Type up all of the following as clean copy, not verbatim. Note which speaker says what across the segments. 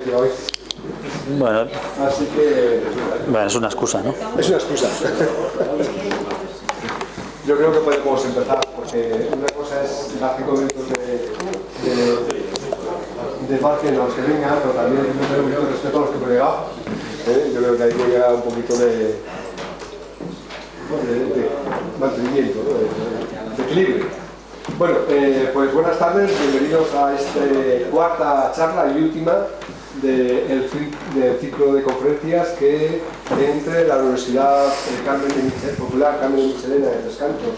Speaker 1: Hoy.
Speaker 2: Bueno,
Speaker 1: Así que...
Speaker 2: bueno, es una excusa, ¿no?
Speaker 1: Es una excusa. Yo creo que podemos empezar, porque una cosa es dar 5 minutos de parte en los que vengan, pero también un poquito de respeto a los que pueden llegar. Yo creo que ahí llega un poquito de mantenimiento, ¿no? de equilibrio. Bueno, pues buenas tardes, bienvenidos a esta cuarta charla y última del ciclo de conferencias que entre la Universidad Popular Carmen de Michelena de Tres Cantos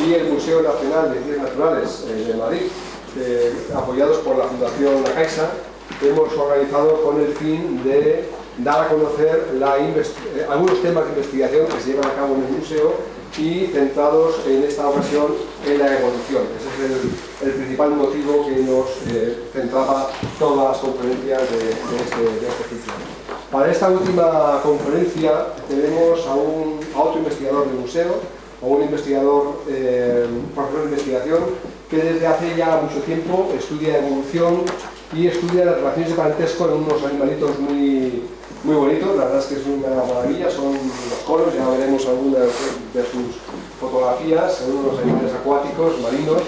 Speaker 1: y el Museo Nacional de Ciencias Naturales de Madrid, apoyados por la Fundación La Caixa, hemos organizado con el fin de dar a conocer algunos temas de investigación que se llevan a cabo en el museo y centrados en esta ocasión en la evolución. Ese es el principal motivo que nos centraba todas las conferencias de este ciclo. Para esta última conferencia tenemos a otro investigador del museo, a un investigador, profesor de investigación, que desde hace ya mucho tiempo estudia evolución y estudia las relaciones de parentesco en unos animalitos muy bonitos. La verdad es que es una maravilla, son los conos, ya veremos algunas de sus fotografías, son unos animales acuáticos, marinos,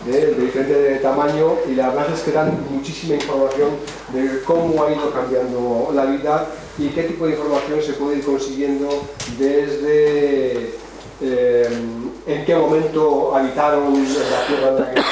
Speaker 1: de diferente tamaño, y la verdad es que dan muchísima información de cómo ha ido cambiando la vida y qué tipo de información se puede ir consiguiendo desde en qué momento habitaron en la Tierra de la que...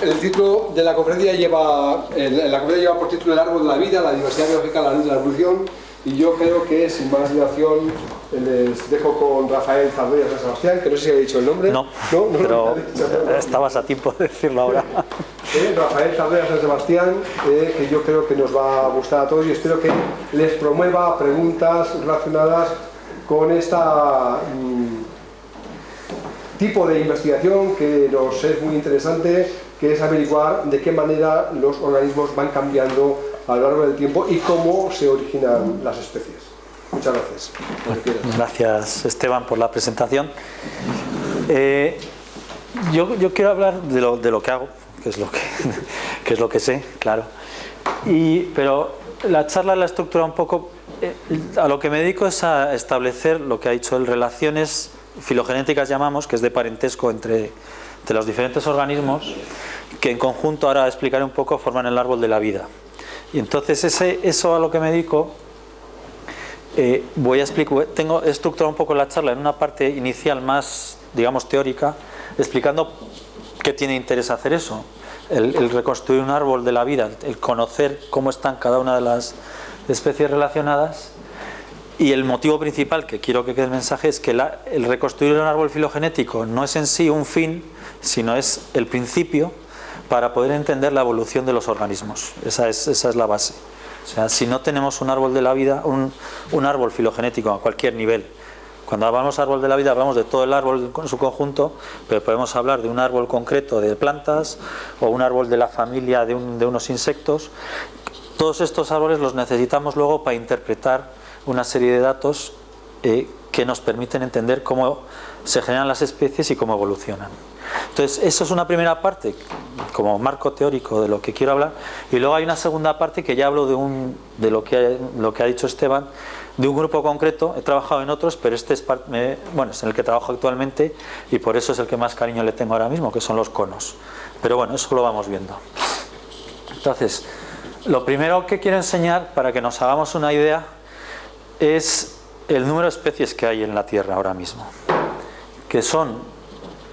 Speaker 1: El título de la conferencia lleva por título El árbol de la vida, la diversidad biológica, la ley de la evolución, y yo creo que sin más dilación les dejo con Rafael Zardoya San Sebastián, que no sé si había dicho el nombre.
Speaker 2: No, pero estabas a tiempo de decirlo ahora.
Speaker 1: Rafael Zardoya San Sebastián, que yo creo que nos va a gustar a todos y espero que les promueva preguntas relacionadas con esta tipo de investigación que nos es muy interesante, que es averiguar de qué manera los organismos van cambiando a lo largo del tiempo y cómo se originan las especies. Muchas gracias.
Speaker 2: Gracias, Esteban, por la presentación. Yo quiero hablar de lo que hago, que es lo que sé, claro. Pero la charla la estructura un poco... a lo que me dedico es a establecer lo que ha dicho él, relaciones filogenéticas llamamos, que es de parentesco entre los diferentes organismos, que en conjunto, ahora explicaré un poco, forman el árbol de la vida. Y entonces eso a lo que me dedico, voy a explicar, he estructurado un poco la charla en una parte inicial más, digamos, teórica, explicando qué tiene interés hacer eso, el reconstruir un árbol de la vida, el conocer cómo están cada una de las especies relacionadas. Y el motivo principal que quiero que quede el mensaje es que el reconstruir un árbol filogenético no es en sí un fin, sino es el principio para poder entender la evolución de los organismos. Esa es la base. O sea, si no tenemos un árbol de la vida, un árbol filogenético a cualquier nivel. Cuando hablamos de árbol de la vida hablamos de todo el árbol en su conjunto, pero podemos hablar de un árbol concreto de plantas o un árbol de la familia de unos insectos. Todos estos árboles los necesitamos luego para interpretar una serie de datos que nos permiten entender cómo se generan las especies y cómo evolucionan. Entonces, eso es una primera parte, como marco teórico de lo que quiero hablar, y luego hay una segunda parte que ya hablo de lo que ha dicho Esteban, de un grupo concreto. He trabajado en otros, pero este es en el que trabajo actualmente y por eso es el que más cariño le tengo ahora mismo, que son los conos. Pero bueno, eso lo vamos viendo. Entonces, lo primero que quiero enseñar, para que nos hagamos una idea, es el número de especies que hay en la Tierra ahora mismo, que son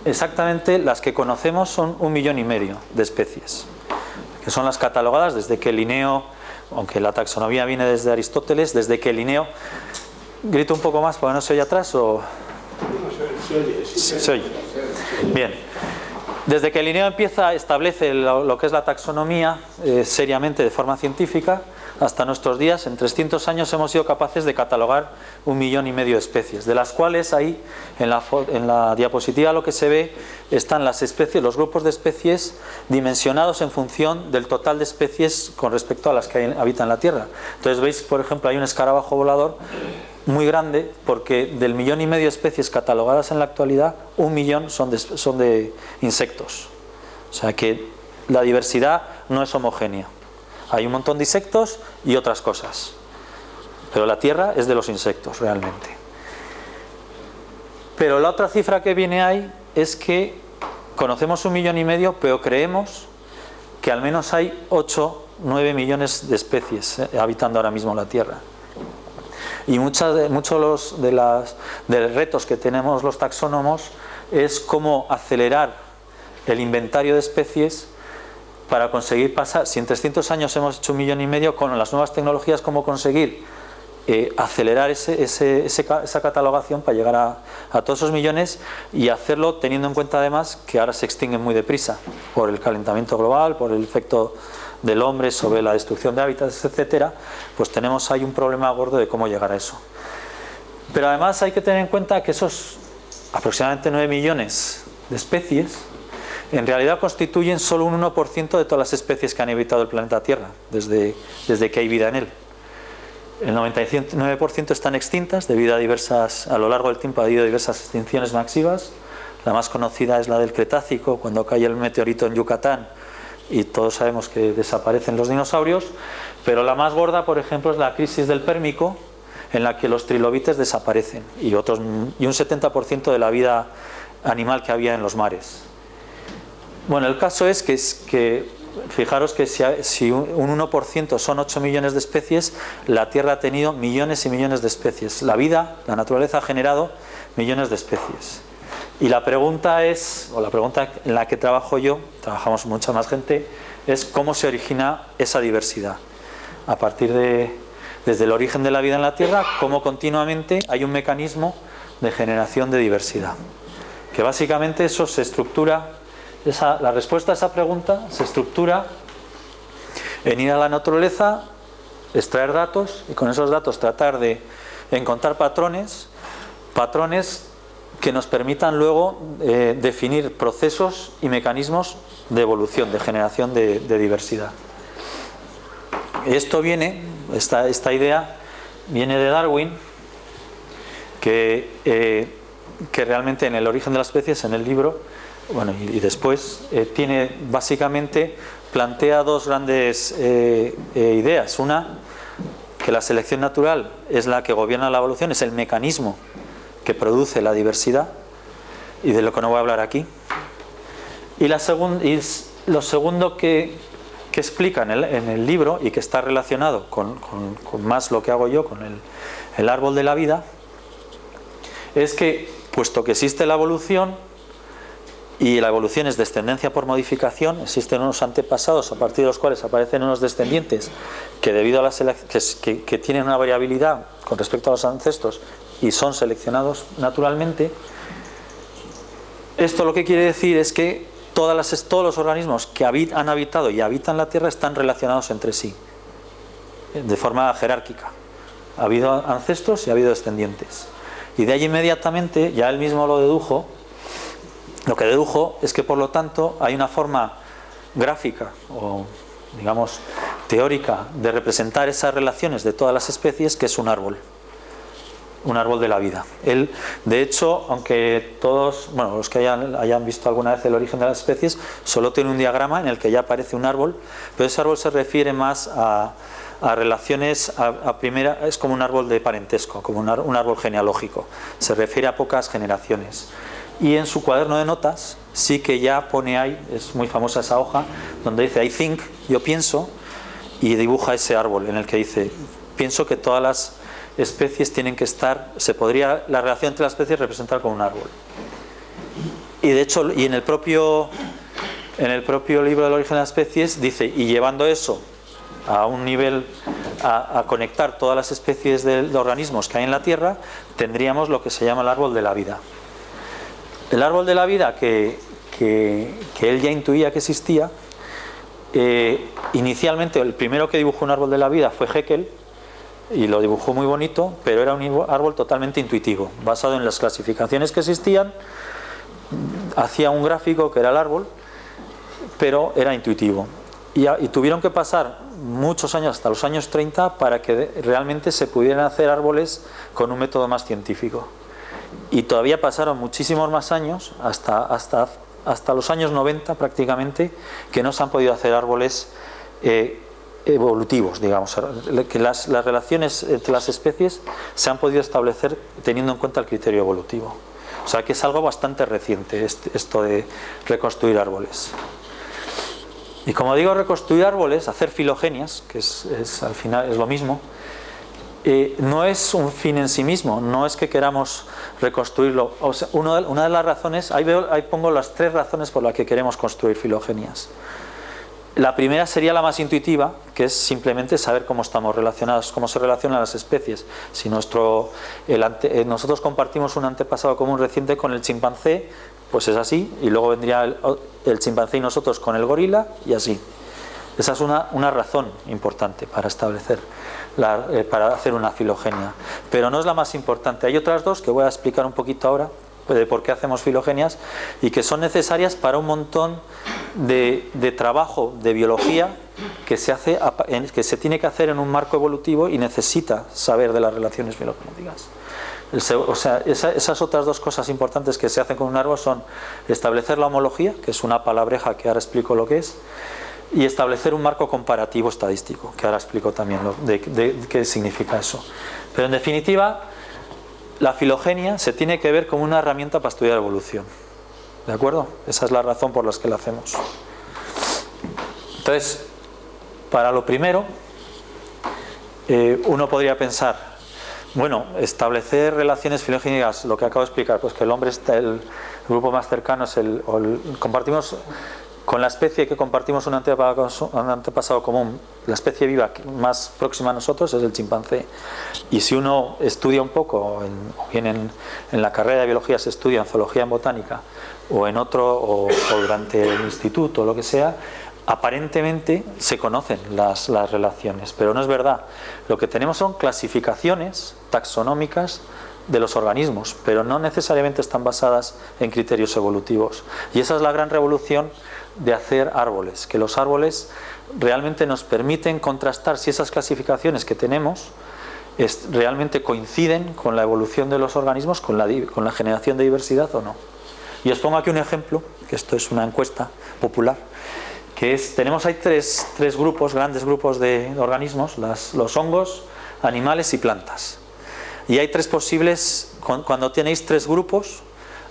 Speaker 2: exactamente las que conocemos, son 1,5 millones de especies, que son las catalogadas desde que Linneo, aunque la taxonomía viene desde Aristóteles, desde que Linneo... ¿Grito un poco más porque no se oye atrás o...? Se oye. Bien. Desde que Linneo establece lo que es la taxonomía seriamente de forma científica, hasta nuestros días, en 300 años hemos sido capaces de catalogar 1,5 millones de especies, de las cuales ahí en la diapositiva lo que se ve están las especies, los grupos de especies dimensionados en función del total de especies con respecto a las que habitan la Tierra. Entonces veis, por ejemplo, hay un escarabajo volador muy grande, porque del 1,5 millones de especies catalogadas en la actualidad, 1 millón son de insectos. O sea que la diversidad no es homogénea. Hay un montón de insectos y otras cosas. Pero la Tierra es de los insectos, realmente. Pero la otra cifra que viene ahí es que conocemos 1,5 millones, pero creemos que al menos hay 8-9 millones de especies habitando ahora mismo la Tierra. Y muchos de los retos que tenemos los taxónomos es cómo acelerar el inventario de especies para conseguir pasar, si en 300 años hemos hecho 1,5 millones, con las nuevas tecnologías, cómo conseguir acelerar esa catalogación para llegar a todos esos millones, y hacerlo teniendo en cuenta además que ahora se extinguen muy deprisa por el calentamiento global, por el efecto del hombre sobre la destrucción de hábitats, etcétera. Pues tenemos ahí un problema gordo de cómo llegar a eso. Pero además hay que tener en cuenta que esos aproximadamente 9 millones de especies en realidad constituyen solo un 1% de todas las especies que han habitado el planeta Tierra desde que hay vida en él. El 99% están extintas debido a diversas, a lo largo del tiempo ha habido diversas extinciones masivas. La más conocida es la del Cretácico, cuando cae el meteorito en Yucatán y todos sabemos que desaparecen los dinosaurios. Pero la más gorda, por ejemplo, es la crisis del Pérmico, en la que los trilobites desaparecen y un 70% de la vida animal que había en los mares. Bueno, el caso es que fijaros que si un 1% son 8 millones de especies, la Tierra ha tenido millones y millones de especies. La vida, la naturaleza ha generado millones de especies. Y la pregunta es, o la pregunta en la que trabajo yo, trabajamos mucha más gente, es cómo se origina esa diversidad. A partir desde el origen de la vida en la Tierra, cómo continuamente hay un mecanismo de generación de diversidad. Que básicamente eso se estructura, la respuesta a esa pregunta se estructura en ir a la naturaleza, extraer datos y con esos datos tratar de encontrar patrones que nos permitan luego definir procesos y mecanismos de evolución, de generación de diversidad. Esto viene, esta idea viene de Darwin, que realmente en el origen de las especies, en el libro, bueno, y después, básicamente plantea dos grandes ideas. Una, que la selección natural es la que gobierna la evolución, es el mecanismo que produce la diversidad, y de lo que no voy a hablar aquí. Y lo segundo que explica en el libro, y que está relacionado con más lo que hago yo, con el árbol de la vida, es que, puesto que existe la evolución, y la evolución es descendencia por modificación, existen unos antepasados a partir de los cuales aparecen unos descendientes que debido a la que tienen una variabilidad con respecto a los ancestros y son seleccionados naturalmente. Esto lo que quiere decir es que todos los organismos que han habitado y habitan la Tierra están relacionados entre sí de forma jerárquica. Ha habido ancestros y ha habido descendientes, y de ahí inmediatamente ya él mismo lo dedujo. Lo que dedujo es que, por lo tanto, hay una forma gráfica o, digamos, teórica de representar esas relaciones de todas las especies, que es un árbol de la vida. Él, de hecho, aunque todos, bueno, los que hayan visto alguna vez el origen de las especies, solo tiene un diagrama en el que ya aparece un árbol, pero ese árbol se refiere más a relaciones, es como un árbol de parentesco, como un árbol genealógico, se refiere a pocas generaciones. Y en su cuaderno de notas sí que ya pone ahí, es muy famosa esa hoja, donde dice I think, yo pienso, y dibuja ese árbol en el que dice, pienso que todas las especies tienen que estar, la relación entre las especies representar como un árbol. Y de hecho, y en el propio libro del origen de las especies dice, y llevando eso a un nivel, a conectar todas las especies de organismos que hay en la Tierra, tendríamos lo que se llama el árbol de la vida. El árbol de la vida que él ya intuía que existía, inicialmente el primero que dibujó un árbol de la vida fue Haeckel, y lo dibujó muy bonito, pero era un árbol totalmente intuitivo, basado en las clasificaciones que existían. Hacía un gráfico que era el árbol, pero era intuitivo, y tuvieron que pasar muchos años, hasta los años 30, para que realmente se pudieran hacer árboles con un método más científico. Y todavía pasaron muchísimos más años hasta hasta los años 90 prácticamente, que no se han podido hacer árboles evolutivos, digamos, que las relaciones entre las especies se han podido establecer teniendo en cuenta el criterio evolutivo. O sea que es algo bastante reciente esto de reconstruir árboles. Y como digo, reconstruir árboles, hacer filogenias, que al final es lo mismo, no es un fin en sí mismo, no es que queramos reconstruirlo. O sea, una de las razones, ahí pongo las 3 razones por las que queremos construir filogenias. La primera sería la más intuitiva, que es simplemente saber cómo estamos relacionados, cómo se relacionan las especies. Si nosotros compartimos un antepasado común reciente con el chimpancé, pues es así, y luego vendría el chimpancé y nosotros con el gorila, y así. Esa es una razón importante para establecer, para hacer una filogenia. Pero no es la más importante. Hay otras 2 que voy a explicar un poquito ahora, de por qué hacemos filogenias, y que son necesarias para un montón de trabajo de biología que se tiene que hacer en un marco evolutivo y necesita saber de las relaciones filogenéticas. O sea, esas otras 2 cosas importantes que se hacen con un árbol son establecer la homología, que es una palabreja que ahora explico lo que es, y establecer un marco comparativo estadístico, que ahora explico también qué significa eso. Pero en definitiva, la filogenia se tiene que ver como una herramienta para estudiar evolución. ¿De acuerdo? Esa es la razón por la que la hacemos. Entonces, para lo primero, uno podría pensar, bueno, establecer relaciones filogénicas, lo que acabo de explicar, pues que el hombre está, el grupo más cercano es compartimos con la especie que compartimos un antepasado común, la especie viva más próxima a nosotros es el chimpancé. Y si uno estudia un poco, o bien en la carrera de biología se estudia en zoología, en botánica, o en otro, o durante el instituto, o lo que sea, aparentemente se conocen las relaciones, pero no es verdad. Lo que tenemos son clasificaciones taxonómicas de los organismos, pero no necesariamente están basadas en criterios evolutivos. Y esa es la gran revolución de hacer árboles, que los árboles realmente nos permiten contrastar si esas clasificaciones que tenemos realmente coinciden con la evolución de los organismos, con la generación de diversidad o no. Y os pongo aquí un ejemplo, que esto es una encuesta popular, que tenemos ahí tres grupos, grandes grupos de organismos, los hongos, animales y plantas. Y hay 3 posibles, cuando tenéis 3 grupos,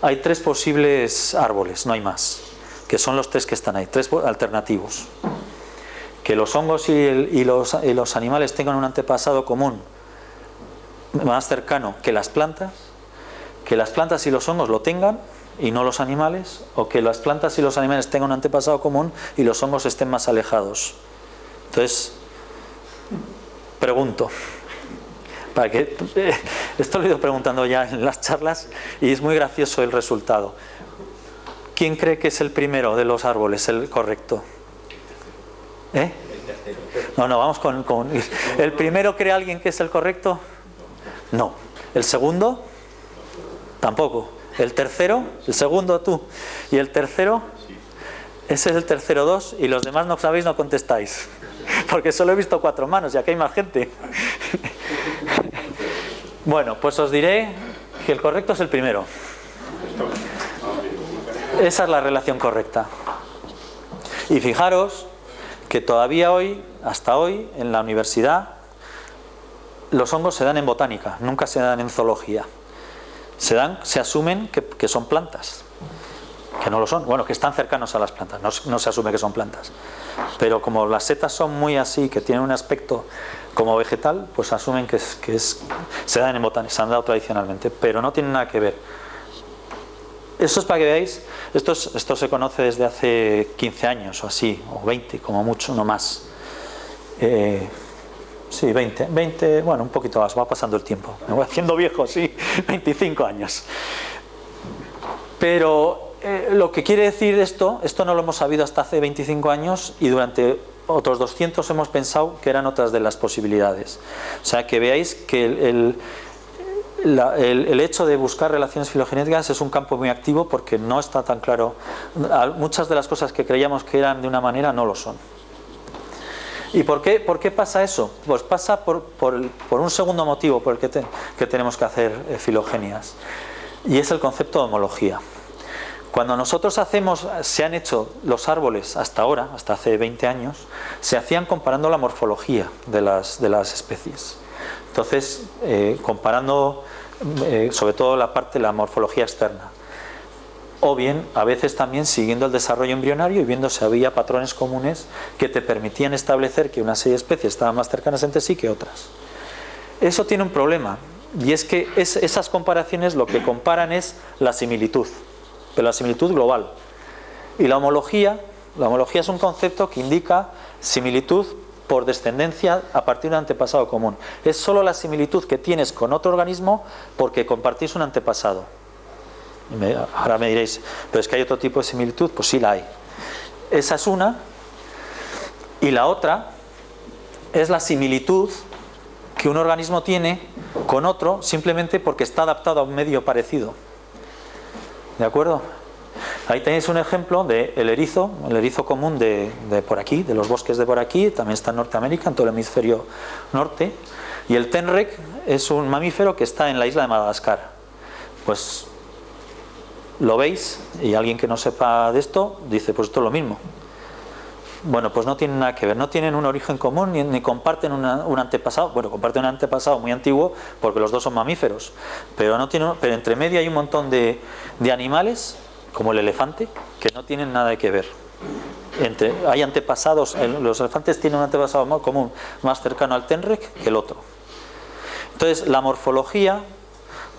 Speaker 2: hay 3 posibles árboles, no hay más, que son los 3 que están ahí, 3 alternativos. Que los hongos y los animales tengan un antepasado común más cercano que las plantas y los hongos lo tengan y no los animales, o que las plantas y los animales tengan un antepasado común y los hongos estén más alejados. Entonces, pregunto, esto lo he ido preguntando ya en las charlas y es muy gracioso el resultado. ¿Quién cree que es el primero de los árboles, el correcto? No, vamos con... ¿El primero cree alguien que es el correcto? No. ¿El segundo? Tampoco. ¿El tercero? El segundo tú. ¿Y el tercero? Ese es el tercero 2 y los demás no sabéis, no contestáis. Porque solo he visto 4 manos y aquí hay más gente. Bueno, pues os diré que el correcto es el primero. Esa es la relación correcta. Y fijaros que todavía hasta hoy, en la universidad, los hongos se dan en botánica, nunca se dan en zoología. Se asumen que son plantas, que no lo son, bueno, que están cercanos a las plantas, no se asume que son plantas. Pero como las setas son muy así, que tienen un aspecto como vegetal, pues asumen que se dan en botánica, se han dado tradicionalmente, pero no tienen nada que ver. Esto es para que veáis, esto se conoce desde hace 15 años o así, o 20 como mucho, no más. Sí, 20, bueno, un poquito más, va pasando el tiempo. Me voy haciendo viejo, sí, 25 años. Pero lo que quiere decir esto no lo hemos sabido hasta hace 25 años y durante otros 200 hemos pensado que eran otras de las posibilidades. O sea, que veáis que el hecho de buscar relaciones filogenéticas es un campo muy activo porque no está tan claro. Muchas de las cosas que creíamos que eran de una manera no lo son. ¿Y por qué pasa eso? Pues pasa por un segundo motivo por el que tenemos que hacer filogenias, y es el concepto de homología. Cuando nosotros se han hecho los árboles hasta ahora, hasta hace 20 años, se hacían comparando la morfología de las especies. Entonces, comparando sobre todo la morfología externa. O bien, a veces también siguiendo el desarrollo embrionario y viendo si había patrones comunes que te permitían establecer que una serie de especies estaban más cercanas entre sí que otras. Eso tiene un problema, y es que esas comparaciones lo que comparan es la similitud, pero la similitud global. Y la homología es un concepto que indica similitud por descendencia a partir de un antepasado común. Es solo la similitud que tienes con otro organismo porque compartís un antepasado. Ahora me diréis, pero es que hay otro tipo de similitud. Pues sí la hay. Esa es una. Y la otra es la similitud que un organismo tiene con otro simplemente porque está adaptado a un medio parecido. ¿De acuerdo? Ahí tenéis un ejemplo del erizo, el erizo común de por aquí, de los bosques de por aquí, también está en Norteamérica, en todo el hemisferio norte. Y el tenrec es un mamífero que está en la isla de Madagascar. Pues lo veis, y alguien que no sepa de esto dice, pues esto es lo mismo. Bueno, pues no tienen nada que ver, no tienen un origen común ni comparten un antepasado. Bueno, comparten un antepasado muy antiguo porque los dos son mamíferos, pero entre medio hay un montón de animales, como el elefante, que no tienen nada que ver. Hay antepasados, los elefantes tienen un antepasado común más cercano al tenrec que el otro. Entonces, la morfología,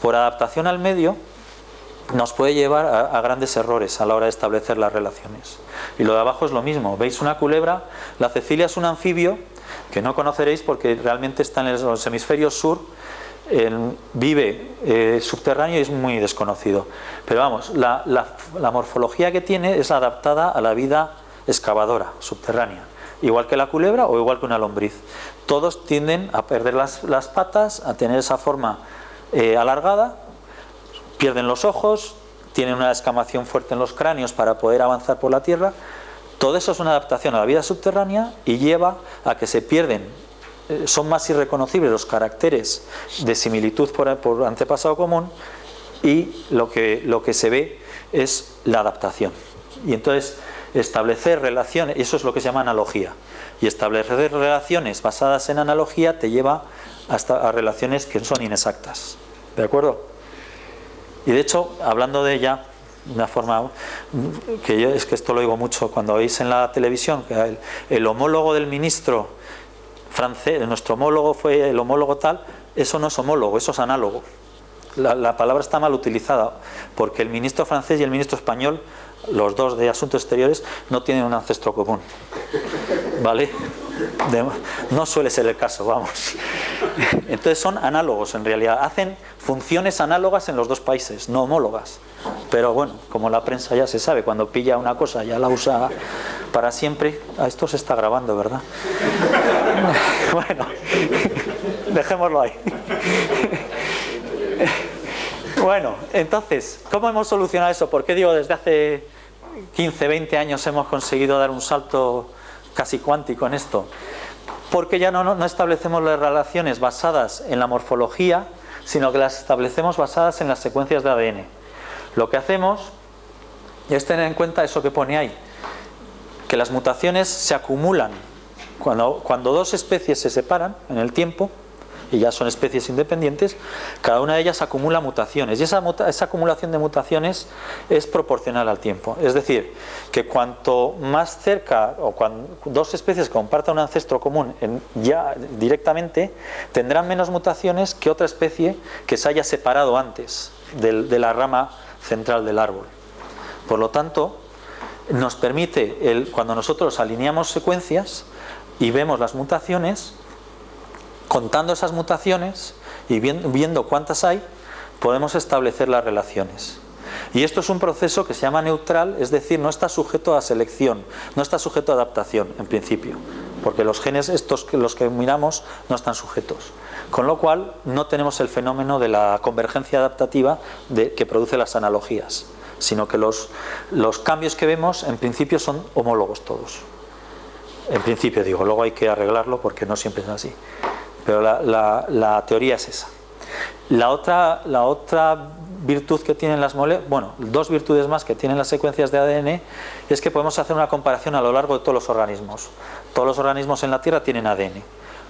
Speaker 2: por adaptación al medio, nos puede llevar a grandes errores a la hora de establecer las relaciones. Y lo de abajo es lo mismo. ¿Veis una culebra? La cecilia es un anfibio que no conoceréis porque realmente está en los hemisferios sur, vive subterráneo y es muy desconocido. Pero vamos, la morfología que tiene es adaptada a la vida excavadora, subterránea. Igual que la culebra o igual que una lombriz. Todos tienden a perder las patas, a tener esa forma alargada, pierden los ojos, tienen una escamación fuerte en los cráneos para poder avanzar por la tierra. Todo eso es una adaptación a la vida subterránea y lleva a que se pierden, son más irreconocibles los caracteres de similitud por antepasado común, y lo que se ve es la adaptación. Y entonces establecer relaciones, eso es lo que se llama analogía, y establecer relaciones basadas en analogía te lleva hasta a relaciones que son inexactas. ¿De acuerdo? Y de hecho, hablando de ella, de una forma que es que esto lo digo mucho cuando oís en la televisión, que el homólogo del ministro francés, nuestro homólogo fue el homólogo tal, eso no es homólogo, eso es análogo. La palabra está mal utilizada, porque el ministro francés y el ministro español, los dos de Asuntos Exteriores, no tienen un ancestro común. ¿Vale? No suele ser el caso, vamos. Entonces son análogos en realidad, hacen funciones análogas en los dos países, no homólogas. Pero bueno, como la prensa ya se sabe, cuando pilla una cosa ya la usa para siempre. Esto se está grabando, ¿verdad? Bueno, dejémoslo ahí. Bueno, entonces, ¿cómo hemos solucionado eso? ¿Por qué digo desde hace 15, 20 años hemos conseguido dar un salto casi cuántico en esto? Porque ya no establecemos las relaciones basadas en la morfología, sino que las establecemos basadas en las secuencias de ADN. Lo que hacemos es tener en cuenta eso que pone ahí, que las mutaciones se acumulan cuando dos especies se separan en el tiempo, y ya son especies independientes, cada una de ellas acumula mutaciones, y esa acumulación de mutaciones es proporcional al tiempo. Es decir, que cuanto más cerca, o cuando dos especies compartan un ancestro común ya directamente, tendrán menos mutaciones que otra especie que se haya separado antes de la rama central del árbol. Por lo tanto, nos permite, cuando nosotros alineamos secuencias y vemos las mutaciones, contando esas mutaciones y viendo cuántas hay, podemos establecer las relaciones. Y esto es un proceso que se llama neutral, es decir, no está sujeto a selección, no está sujeto a adaptación en principio, porque los genes estos los que miramos no están sujetos. Con lo cual no tenemos el fenómeno de la convergencia adaptativa que produce las analogías, sino que los cambios que vemos en principio son homólogos todos. En principio digo, luego hay que arreglarlo porque no siempre es así. Pero la teoría es esa. La otra virtud que tienen las moléculas, bueno, dos virtudes más que tienen las secuencias de ADN, es que podemos hacer una comparación a lo largo de todos los organismos. Todos los organismos en la Tierra tienen ADN.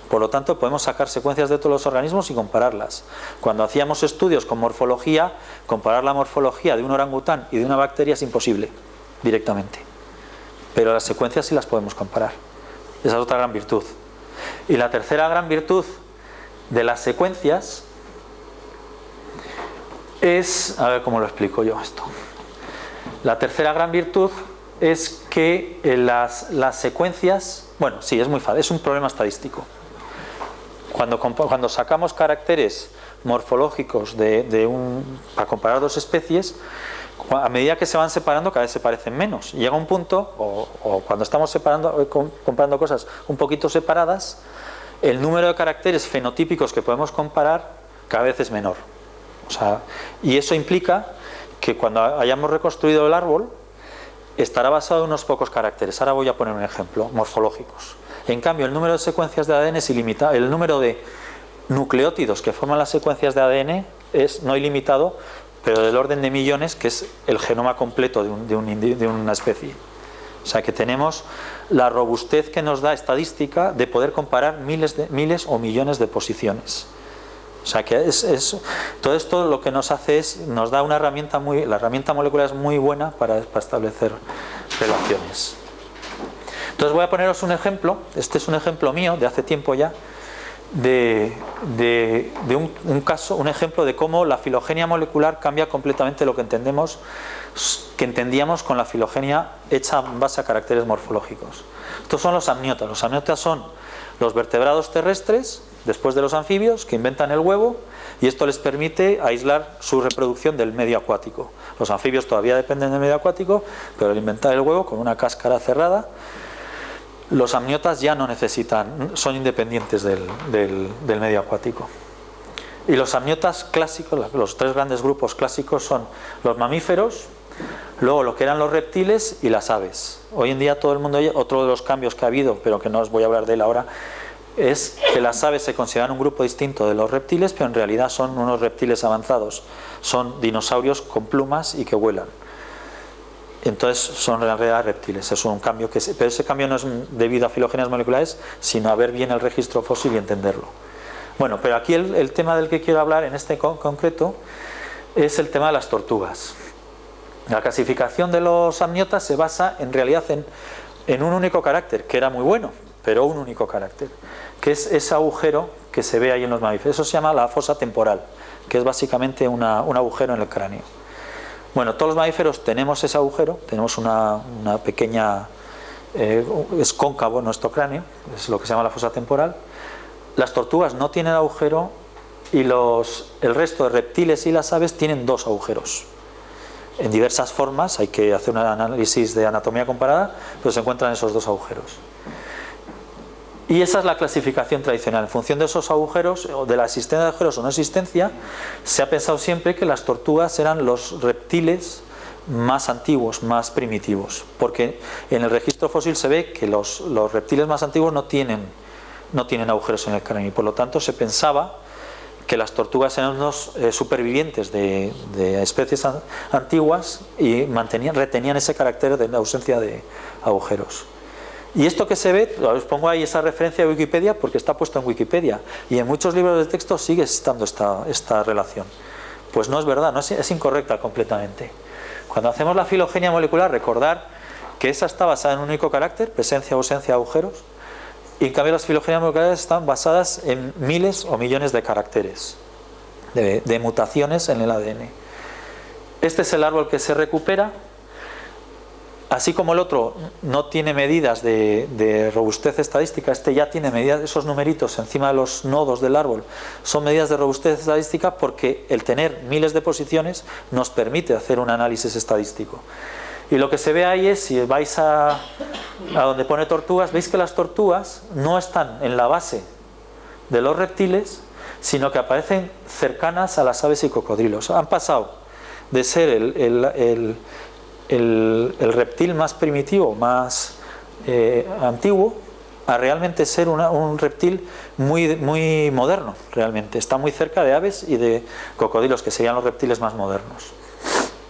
Speaker 2: Por lo tanto, podemos sacar secuencias de todos los organismos y compararlas. Cuando hacíamos estudios con morfología, comparar la morfología de un orangután y de una bacteria es imposible, directamente. Pero las secuencias sí las podemos comparar. Esa es otra gran virtud. Y la tercera gran virtud de las secuencias es, a ver cómo lo explico yo esto. La tercera gran virtud es que las secuencias, bueno, sí, es muy fácil, es un problema estadístico. Cuando sacamos caracteres morfológicos para comparar dos especies, a medida que se van separando cada vez se parecen menos. Llega un punto, o cuando estamos comparando cosas un poquito separadas, el número de caracteres fenotípicos que podemos comparar cada vez es menor. O sea, y eso implica que cuando hayamos reconstruido el árbol estará basado en unos pocos caracteres. Ahora voy a poner un ejemplo, morfológicos. En cambio, el número de secuencias de ADN es ilimitado. El número de nucleótidos que forman las secuencias de ADN es no ilimitado, pero del orden de millones, que es el genoma completo de una especie. O sea que tenemos la robustez que nos da estadística de poder comparar miles o millones de posiciones. O sea que todo esto lo que nos hace es, nos da una herramienta la herramienta molecular es muy buena para establecer relaciones. Entonces voy a poneros un ejemplo, este es un ejemplo mío de hace tiempo ya, de un caso, un ejemplo de cómo la filogenia molecular cambia completamente lo que entendíamos con la filogenia hecha en base a caracteres morfológicos. Estos son los amniotas. Los amniotas son los vertebrados terrestres, después de los anfibios, que inventan el huevo, y esto les permite aislar su reproducción del medio acuático. Los anfibios todavía dependen del medio acuático, pero al inventar el huevo con una cáscara cerrada, los amniotas ya no necesitan, son independientes del medio acuático. Y los amniotas clásicos, los tres grandes grupos clásicos son los mamíferos, luego lo que eran los reptiles y las aves. Hoy en día todo el mundo, otro de los cambios que ha habido, pero que no os voy a hablar de él ahora, es que las aves se consideran un grupo distinto de los reptiles, pero en realidad son unos reptiles avanzados, son dinosaurios con plumas y que vuelan. Entonces son en realidad reptiles. Es un cambio pero ese cambio no es debido a filogenias moleculares, sino a ver bien el registro fósil y entenderlo. Bueno, pero aquí el tema del que quiero hablar en este concreto es el tema de las tortugas. La clasificación de los amniotas se basa en realidad en un único carácter, que era muy bueno, pero un único carácter, que es ese agujero que se ve ahí en los mamíferos. Eso se llama la fosa temporal, que es básicamente un agujero en el cráneo. Bueno, todos los mamíferos tenemos ese agujero, tenemos una pequeña, es cóncavo nuestro cráneo, es lo que se llama la fosa temporal. Las tortugas no tienen agujero y el resto de reptiles y las aves tienen dos agujeros. En diversas formas, hay que hacer un análisis de anatomía comparada, pero se encuentran esos dos agujeros. Y esa es la clasificación tradicional. En función de esos agujeros, o de la existencia de agujeros o no existencia, se ha pensado siempre que las tortugas eran los reptiles más antiguos, más primitivos. Porque en el registro fósil se ve que los reptiles más antiguos no tienen agujeros en el cráneo. Y por lo tanto se pensaba que las tortugas eran unos supervivientes de especies antiguas y retenían ese carácter de la ausencia de agujeros. Y esto que se ve, os pongo ahí esa referencia de Wikipedia porque está puesto en Wikipedia y en muchos libros de texto sigue estando esta relación. Pues no es verdad, es incorrecta completamente. Cuando hacemos la filogenia molecular, recordar que esa está basada en un único carácter, presencia o ausencia de agujeros, y en cambio las filogenias moleculares están basadas en miles o millones de caracteres, de mutaciones en el ADN. Este es el árbol que se recupera. Así como el otro no tiene medidas de robustez estadística, este ya tiene medidas, esos numeritos encima de los nodos del árbol son medidas de robustez estadística porque el tener miles de posiciones nos permite hacer un análisis estadístico. Y lo que se ve ahí es, si vais a donde pone tortugas, veis que las tortugas no están en la base de los reptiles, sino que aparecen cercanas a las aves y cocodrilos. Han pasado de ser el reptil más primitivo, más antiguo, a realmente ser un reptil muy moderno, realmente. Está muy cerca de aves y de cocodrilos, que serían los reptiles más modernos.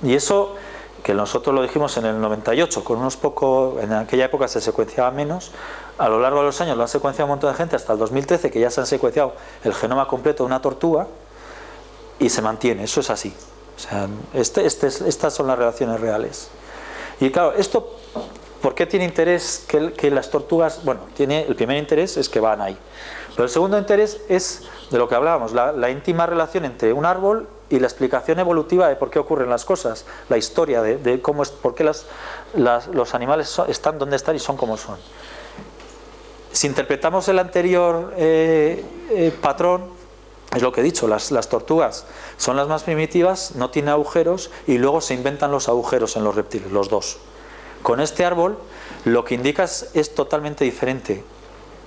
Speaker 2: Y eso, que nosotros lo dijimos en el 98, con unos pocos, en aquella época se secuenciaba menos, a lo largo de los años lo han secuenciado un montón de gente, hasta el 2013, que ya se han secuenciado el genoma completo de una tortuga, y se mantiene, eso es así. O sea, estas son las relaciones reales. Y claro, esto, ¿por qué tiene interés que las tortugas? Bueno, el primer interés es que van ahí. Pero el segundo interés es de lo que hablábamos, la íntima relación entre un árbol y la explicación evolutiva de por qué ocurren las cosas, la historia de cómo es, por qué los animales están donde están y son como son. Si interpretamos el anterior patrón, es lo que he dicho, las tortugas son las más primitivas, no tienen agujeros y luego se inventan los agujeros en los reptiles, los dos. Con este árbol lo que indica es totalmente diferente.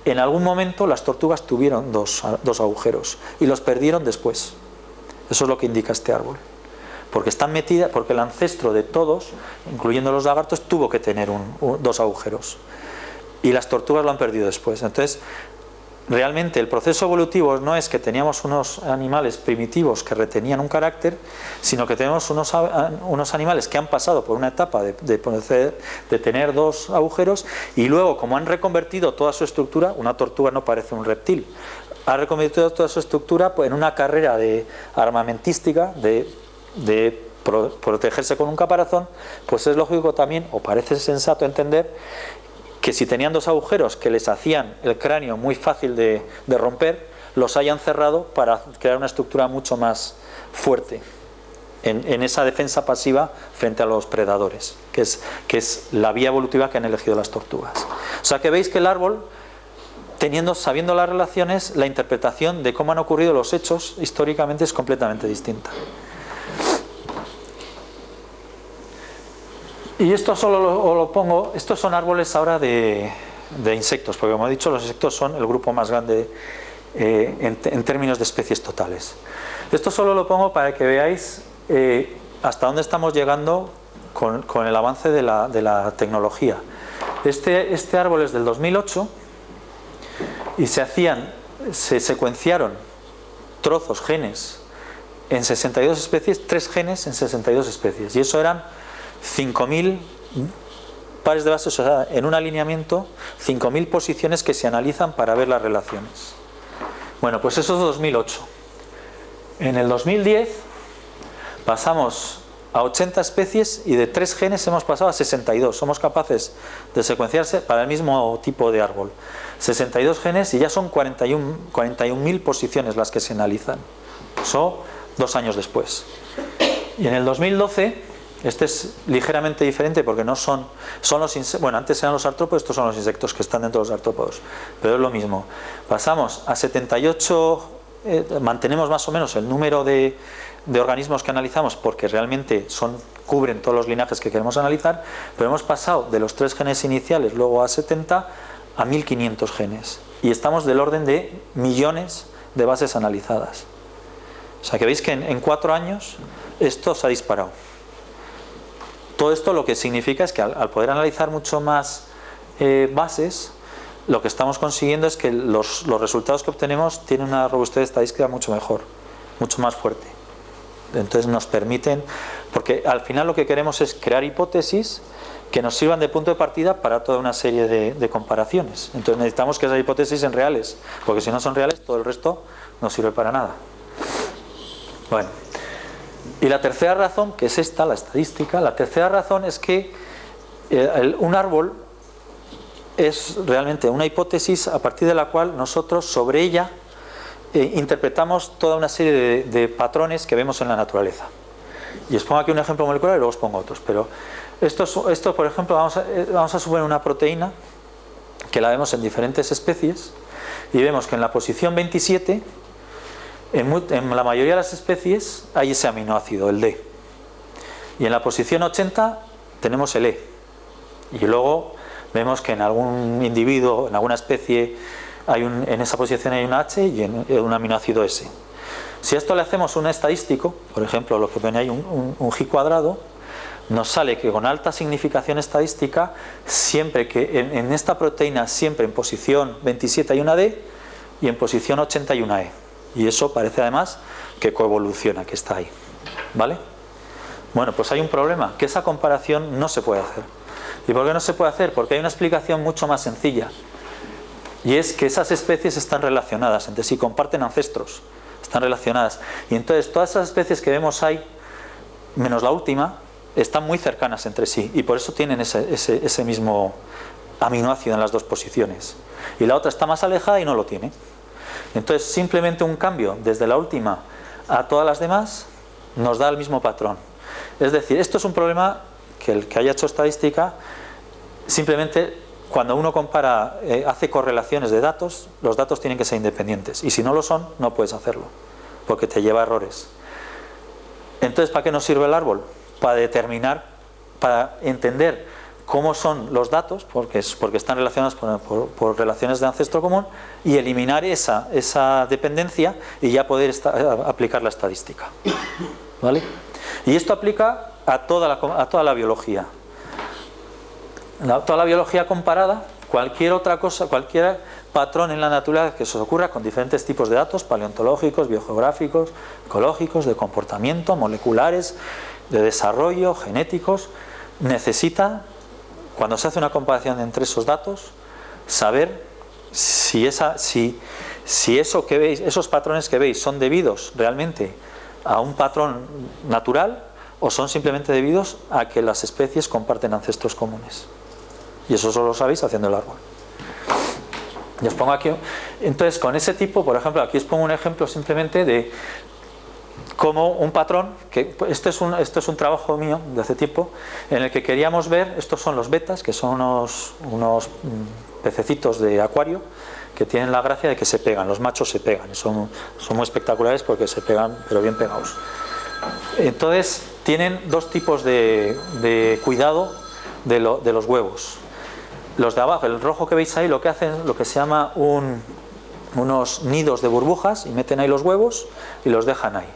Speaker 2: En algún momento las tortugas tuvieron dos agujeros y los perdieron después. Eso es lo que indica este árbol. Porque están metidas, porque el ancestro de todos, incluyendo los lagartos, tuvo que tener dos agujeros. Y las tortugas lo han perdido después. Entonces, realmente el proceso evolutivo no es que teníamos unos animales primitivos que retenían un carácter, sino que tenemos unos animales que han pasado por una etapa de tener dos agujeros y luego, como han reconvertido toda su estructura, una tortuga no parece un reptil, ha reconvertido toda su estructura en una carrera armamentística de protegerse con un caparazón, pues es lógico también, o parece sensato entender, que si tenían dos agujeros que les hacían el cráneo muy fácil de romper, los hayan cerrado para crear una estructura mucho más fuerte en esa defensa pasiva frente a los predadores, que es la vía evolutiva que han elegido las tortugas. O sea que veis que el árbol, sabiendo las relaciones, la interpretación de cómo han ocurrido los hechos históricamente es completamente distinta. Y esto solo lo pongo, estos son árboles ahora de insectos, porque como he dicho, los insectos son el grupo más grande en términos de especies totales. Esto solo lo pongo para que veáis hasta dónde estamos llegando con el avance de la tecnología. Este árbol es del 2008 y se secuenciaron trozos, genes, en 62 especies, 3 genes en 62 especies, y eso eran 5.000 pares de bases, o sea, en un alineamiento 5.000 posiciones que se analizan para ver las relaciones. Bueno, pues eso es 2008. En el 2010 pasamos a 80 especies y de 3 genes hemos pasado a 62. Somos capaces de secuenciarse para el mismo tipo de árbol. 62 genes y ya son 41.000 posiciones las que se analizan. Eso 2 años después. Y en el 2012... este es ligeramente diferente porque no son los insectos, bueno, antes eran los artrópodos, estos son los insectos que están dentro de los artrópodos, pero es lo mismo. Pasamos a 78, mantenemos más o menos el número de organismos que analizamos porque realmente cubren todos los linajes que queremos analizar, pero hemos pasado de los 3 genes iniciales luego a 70 a 1.500 genes y estamos del orden de millones de bases analizadas. O sea que veis que en 4 años esto se ha disparado. Todo esto lo que significa es que al poder analizar mucho más bases, lo que estamos consiguiendo es que los resultados que obtenemos tienen una robustez estadística mucho mejor, mucho más fuerte. Entonces nos permiten, porque al final lo que queremos es crear hipótesis que nos sirvan de punto de partida para toda una serie de comparaciones. Entonces necesitamos que esas hipótesis sean reales, porque si no son reales todo el resto no sirve para nada. Bueno. Y la tercera razón, que es esta, la estadística, la tercera razón es que un árbol es realmente una hipótesis a partir de la cual nosotros sobre ella interpretamos toda una serie de patrones que vemos en la naturaleza. Y os pongo aquí un ejemplo molecular y luego os pongo otros. Pero esto por ejemplo, vamos a suponer una proteína que la vemos en diferentes especies y vemos que en la posición 27... En la mayoría de las especies hay ese aminoácido, el D. Y en la posición 80 tenemos el E. Y luego vemos que en algún individuo, en alguna especie, en esa posición hay un H y en un aminoácido S. Si a esto le hacemos un estadístico, por ejemplo, lo que pone ahí un G cuadrado, nos sale que con alta significación estadística, siempre que en esta proteína, siempre en posición 27 hay una D y en posición 80 hay una E. Y eso parece además que coevoluciona, que está ahí. ¿Vale? Bueno, pues hay un problema, que esa comparación no se puede hacer. ¿Y por qué no se puede hacer? Porque hay una explicación mucho más sencilla. Y es que esas especies están relacionadas entre sí, comparten ancestros, están relacionadas. Y entonces todas esas especies que vemos ahí, menos la última, están muy cercanas entre sí. Y por eso tienen ese mismo aminoácido en las dos posiciones. Y la otra está más alejada y no lo tiene. Entonces simplemente un cambio desde la última a todas las demás nos da el mismo patrón. Es decir, esto es un problema que el que haya hecho estadística, simplemente cuando uno compara, hace correlaciones de datos, los datos tienen que ser independientes. Y si no lo son, no puedes hacerlo, porque te lleva a errores. Entonces, ¿para qué nos sirve el árbol? Para determinar, para entender cómo son los datos, porque están relacionados por relaciones de ancestro común, y eliminar esa dependencia y ya poder aplicar la estadística. ¿Vale? Y esto aplica a toda la biología. Toda la biología comparada, cualquier otra cosa, cualquier patrón en la naturaleza que se os ocurra con diferentes tipos de datos, paleontológicos, biogeográficos, ecológicos, de comportamiento, moleculares, de desarrollo, genéticos, necesita, cuando se hace una comparación entre esos datos, saber si eso que veis, esos patrones que veis son debidos realmente a un patrón natural o son simplemente debidos a que las especies comparten ancestros comunes. Y eso solo lo sabéis haciendo el árbol. Y os pongo aquí. Entonces, con ese tipo, por ejemplo, aquí os pongo un ejemplo simplemente de cómo un patrón, que esto es un trabajo mío de hace tiempo, en el que queríamos ver, estos son los betas, que son unos pececitos de acuario, que tienen la gracia de que se pegan, los machos se pegan, son muy espectaculares porque se pegan, pero bien pegados. Entonces, tienen dos tipos de cuidado de los huevos. Los de abajo, el rojo que veis ahí, lo que hacen es lo que se llama unos nidos de burbujas y meten ahí los huevos y los dejan ahí.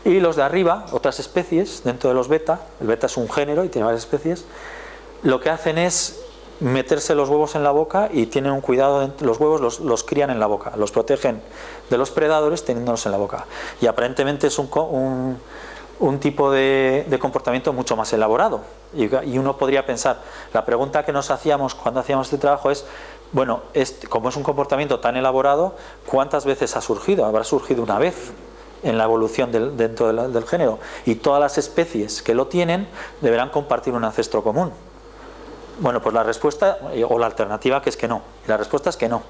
Speaker 2: Y los de arriba, otras especies dentro de los beta, el beta es un género y tiene varias especies, lo que hacen es meterse los huevos en la boca y tienen un cuidado, los huevos los crían en la boca, los protegen de los predadores teniéndolos en la boca. Y aparentemente es un tipo de comportamiento mucho más elaborado. Y uno podría pensar, la pregunta que nos hacíamos cuando hacíamos este trabajo es, bueno, como es un comportamiento tan elaborado, ¿cuántas veces ha surgido? ¿Habrá surgido una vez en la evolución dentro del género? Y todas las especies que lo tienen deberán compartir un ancestro común. Bueno, pues la respuesta, o la alternativa, que es que no. Y la respuesta es que no.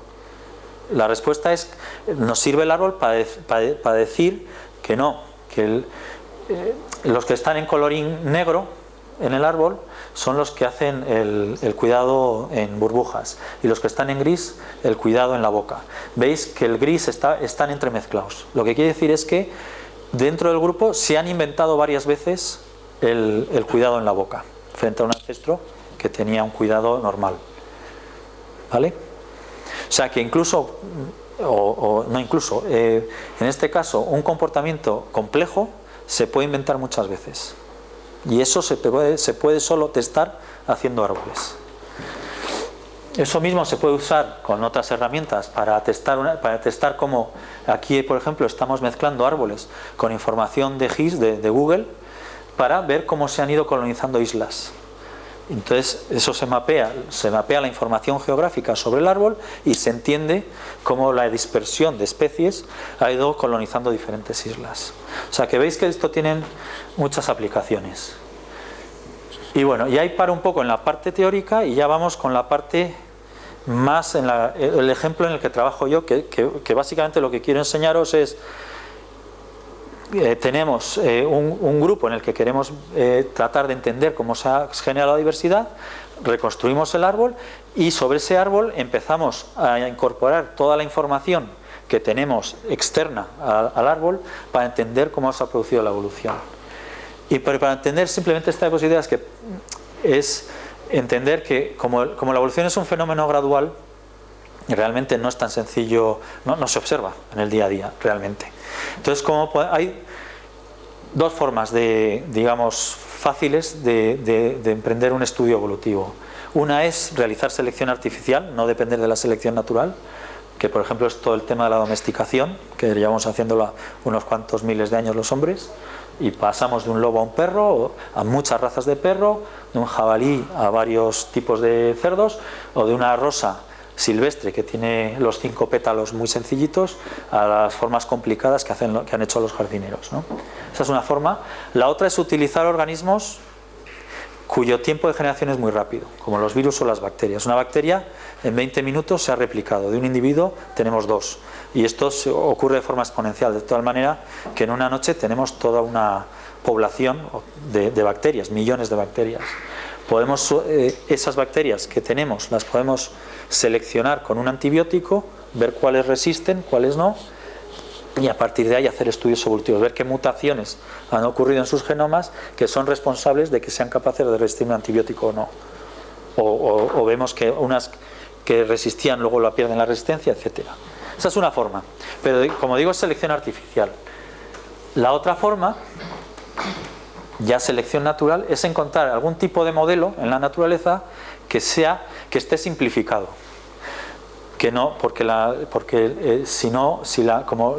Speaker 2: La respuesta es, nos sirve el árbol para decir que no, que los que están en colorín negro en el árbol son los que hacen el cuidado en burbujas, y los que están en gris, el cuidado en la boca. Veis que el gris están entremezclados. Lo que quiere decir es que dentro del grupo se han inventado varias veces el cuidado en la boca frente a un ancestro que tenía un cuidado normal. ¿Vale? O sea que incluso, en este caso, un comportamiento complejo se puede inventar muchas veces. Y eso se puede solo testar haciendo árboles. Eso mismo se puede usar con otras herramientas para testar cómo aquí, por ejemplo, estamos mezclando árboles con información de GIS, de Google, para ver cómo se han ido colonizando islas. Entonces eso se mapea la información geográfica sobre el árbol y se entiende cómo la dispersión de especies ha ido colonizando diferentes islas. O sea que veis que esto tiene muchas aplicaciones. Y bueno, y ahí paro un poco en la parte teórica y ya vamos con la parte más, el ejemplo en el que trabajo yo, que básicamente lo que quiero enseñaros es, tenemos un grupo en el que queremos tratar de entender cómo se ha generado la diversidad, reconstruimos el árbol y sobre ese árbol empezamos a incorporar toda la información que tenemos externa al árbol para entender cómo se ha producido la evolución. Y para entender simplemente esta posibilidad es entender que como la evolución es un fenómeno gradual, realmente no es tan sencillo, no se observa en el día a día realmente. Entonces, hay dos formas de, digamos, fáciles de emprender un estudio evolutivo. Una es realizar selección artificial, no depender de la selección natural, que por ejemplo es todo el tema de la domesticación, que llevamos haciéndolo unos cuantos miles de años los hombres, y pasamos de un lobo a un perro, a muchas razas de perro, de un jabalí a varios tipos de cerdos, o de una rosa silvestre que tiene los 5 pétalos muy sencillitos a las formas complicadas que han hecho los jardineros, ¿no? Esa es una forma. La otra es utilizar organismos cuyo tiempo de generación es muy rápido, como los virus o las bacterias. Una bacteria en 20 minutos se ha replicado, de un individuo tenemos 2, y esto ocurre de forma exponencial, de tal manera que en una noche tenemos toda una población de bacterias, millones de bacterias. Podemos, esas bacterias que tenemos las podemos seleccionar con un antibiótico, ver cuáles resisten, cuáles no, y a partir de ahí hacer estudios evolutivos, ver qué mutaciones han ocurrido en sus genomas que son responsables de que sean capaces de resistir un antibiótico o no. O vemos que unas que resistían luego la pierden la resistencia, etcétera. Esa es una forma, pero como digo es selección artificial. La otra forma, ya selección natural, es encontrar algún tipo de modelo en la naturaleza que esté simplificado. Que no, porque como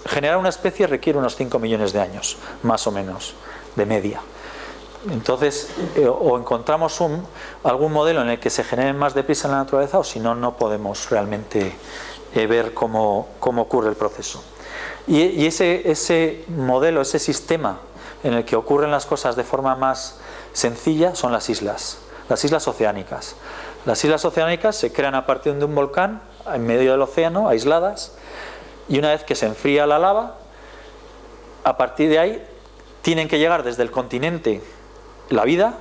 Speaker 2: generar una especie requiere unos 5 millones de años, más o menos, de media. Entonces, o encontramos algún modelo en el que se generen más deprisa en la naturaleza, o si no, no podemos realmente ver cómo ocurre el proceso. Y ese modelo, ese sistema en el que ocurren las cosas de forma más sencilla son las islas oceánicas. Las islas oceánicas se crean a partir de un volcán en medio del océano, aisladas, y una vez que se enfría la lava, a partir de ahí tienen que llegar desde el continente la vida,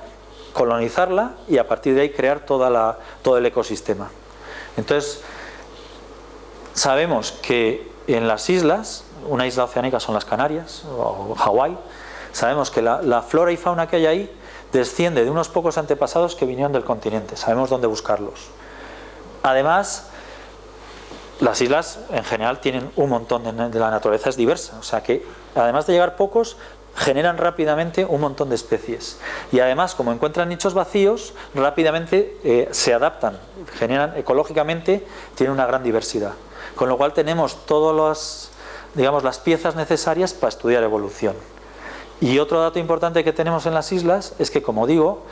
Speaker 2: colonizarla y a partir de ahí crear todo el ecosistema. Entonces, sabemos que en las islas, una isla oceánica son las Canarias o Hawái, sabemos que la flora y fauna que hay ahí desciende de unos pocos antepasados que vinieron del continente, sabemos dónde buscarlos. Además, las islas en general tienen un montón de la naturaleza es diversa, o sea que además de llegar pocos, generan rápidamente un montón de especies. Y además, como encuentran nichos vacíos, rápidamente se adaptan, generan ecológicamente, tienen una gran diversidad. Con lo cual tenemos todas las piezas necesarias para estudiar evolución. Y otro dato importante que tenemos en las islas es que, como digo,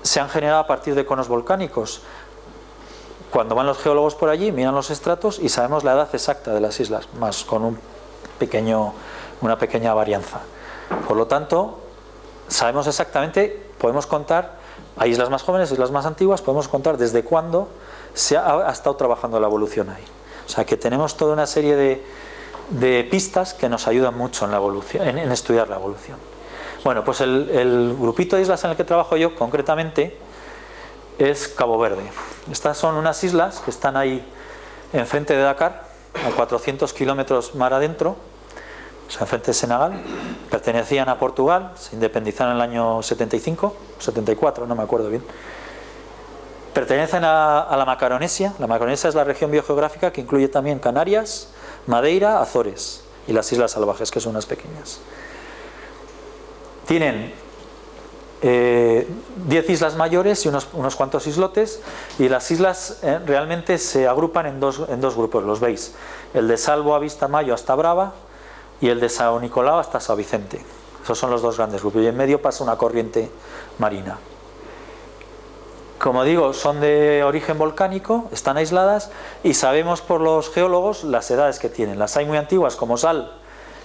Speaker 2: se han generado a partir de conos volcánicos. Cuando van los geólogos por allí, miran los estratos y sabemos la edad exacta de las islas, más con una pequeña varianza. Por lo tanto, sabemos exactamente, podemos contar, hay islas más jóvenes, islas más antiguas, podemos contar desde cuándo se ha estado trabajando la evolución ahí. O sea que tenemos toda una serie de pistas que nos ayudan mucho en la evolución, en estudiar la evolución. Bueno, pues el grupito de islas en el que trabajo yo concretamente es Cabo Verde. Estas son unas islas que están ahí enfrente de Dakar, a 400 kilómetros mar adentro, o sea, enfrente de Senegal. Pertenecían a Portugal, se independizaron en el año 75, 74, no me acuerdo bien. Pertenecen a la Macaronesia. La Macaronesia es la región biogeográfica que incluye también Canarias, Madeira, Azores y las Islas Salvajes, que son unas pequeñas. Tienen 10 islas mayores y unos cuantos islotes, y las islas realmente se agrupan en dos grupos, los veis, el de Salvo a Vista Mayo hasta Brava y el de Sao Nicolau hasta Sao Vicente. Esos son los dos grandes grupos, y en medio pasa una corriente marina. Como digo, son de origen volcánico, están aisladas, y sabemos por los geólogos las edades que tienen. Las hay muy antiguas, como Sal,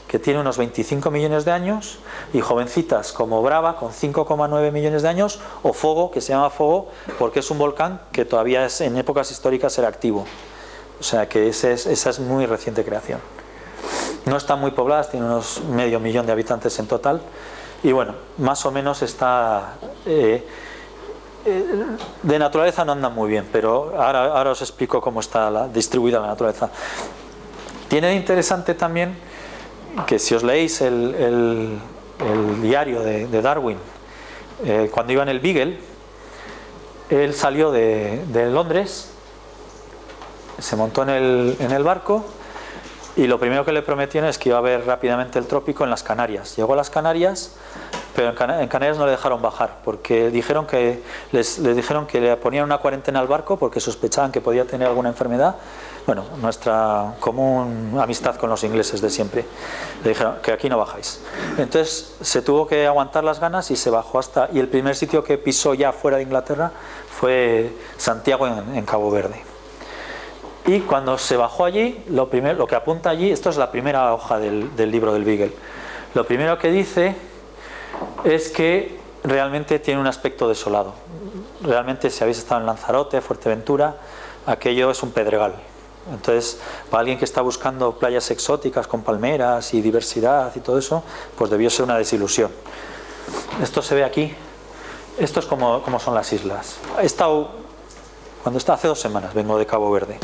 Speaker 2: que tiene unos 25 millones de años, y jovencitas como Brava, con 5,9 millones de años, o Fogo, que se llama Fogo porque es un volcán que todavía en épocas históricas era activo. O sea que esa es muy reciente creación. No están muy pobladas, tienen unos medio millón de habitantes en total, y bueno, más o menos está... de naturaleza no andan muy bien, pero ahora os explico cómo está distribuida la naturaleza. Tiene de interesante también que si os leéis el diario de Darwin, cuando iba en el Beagle, él salió de Londres, se montó en el barco, y lo primero que le prometieron es que iba a ver rápidamente el trópico en las Canarias. Llegó a las Canarias, pero en Canarias no le dejaron bajar, porque dijeron que les dijeron que le ponían una cuarentena al barco porque sospechaban que podía tener alguna enfermedad. Bueno, nuestra común amistad con los ingleses de siempre. Le dijeron que aquí no bajáis. Entonces se tuvo que aguantar las ganas y se bajó hasta... Y el primer sitio que pisó ya fuera de Inglaterra fue Santiago en Cabo Verde. Y cuando se bajó allí, lo que apunta allí, esto es la primera hoja del libro del Beagle, lo primero que dice es que realmente tiene un aspecto desolado. Realmente, si habéis estado en Lanzarote, Fuerteventura, aquello es un pedregal. Entonces, para alguien que está buscando playas exóticas con palmeras y diversidad y todo eso, pues debió ser una desilusión. Esto se ve aquí. Esto es como son las islas. Hace 2 semanas vengo de Cabo Verde,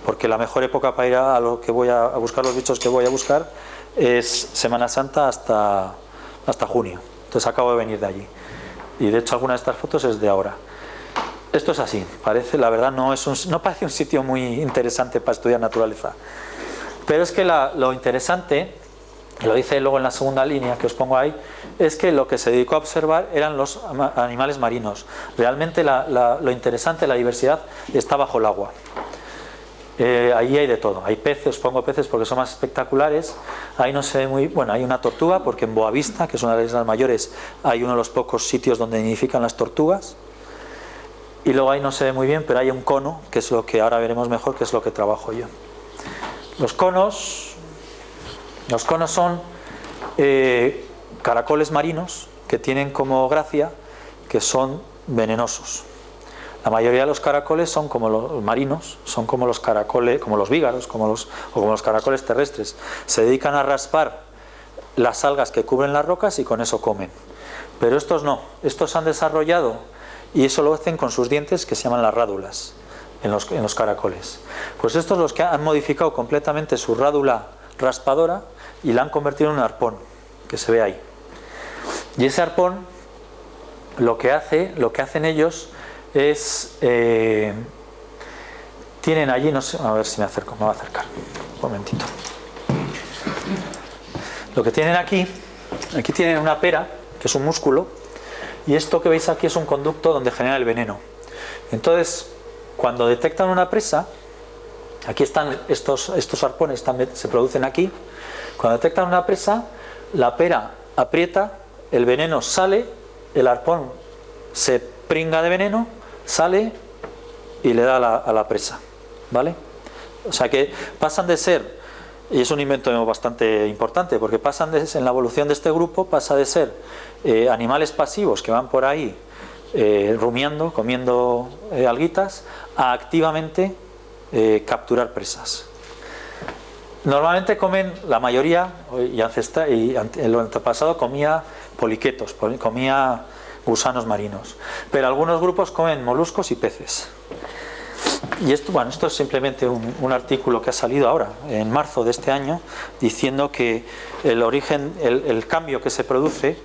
Speaker 2: porque la mejor época para ir a lo que voy a buscar los bichos que voy a buscar es Semana Santa hasta junio. Entonces acabo de venir de allí. Y de hecho alguna de estas fotos es de ahora. Esto es así, la verdad no parece un sitio muy interesante para estudiar naturaleza. Pero es que lo interesante, lo dice luego en la segunda línea que os pongo ahí, es que lo que se dedicó a observar eran los animales marinos. Realmente lo interesante, la diversidad, está bajo el agua. Ahí hay de todo, hay peces, os pongo peces porque son más espectaculares. Ahí no se ve muy... Bueno, hay una tortuga porque en Boavista, que es una de las islas mayores, hay uno de los pocos sitios donde nidifican las tortugas. Y luego ahí no se ve muy bien, pero hay un cono, que es lo que ahora veremos mejor, que es lo que trabajo yo. Los conos son caracoles marinos que tienen como gracia que son venenosos. La mayoría de los caracoles son como los marinos, son como los caracoles, como los vígaros, como los caracoles terrestres. Se dedican a raspar las algas que cubren las rocas y con eso comen. Pero estos no, estos han desarrollado, y eso lo hacen con sus dientes, que se llaman las rádulas en los caracoles. Pues estos los que han modificado completamente su rádula raspadora y la han convertido en un arpón, que se ve ahí. Y ese arpón lo que hacen ellos es tienen allí, no sé, a ver si me voy a acercar un momentito. Lo que tienen aquí tienen una pera, que es un músculo, y esto que veis aquí es un conducto donde genera el veneno. Entonces, cuando detectan una presa, aquí están estos arpones, se producen aquí. Cuando detectan una presa, la pera aprieta, el veneno sale, el arpón se pringa de veneno, sale y le da a la presa, ¿vale? O sea que pasan de ser, y es un invento bastante importante, porque en la evolución de este grupo pasa de ser animales pasivos que van por ahí rumiando, comiendo alguitas, a activamente capturar presas. Normalmente comen, la mayoría, y el antepasado comía poliquetos, comía gusanos marinos, pero algunos grupos comen moluscos y peces. Y esto es simplemente un artículo que ha salido ahora, en marzo de este año, diciendo que el cambio que se produce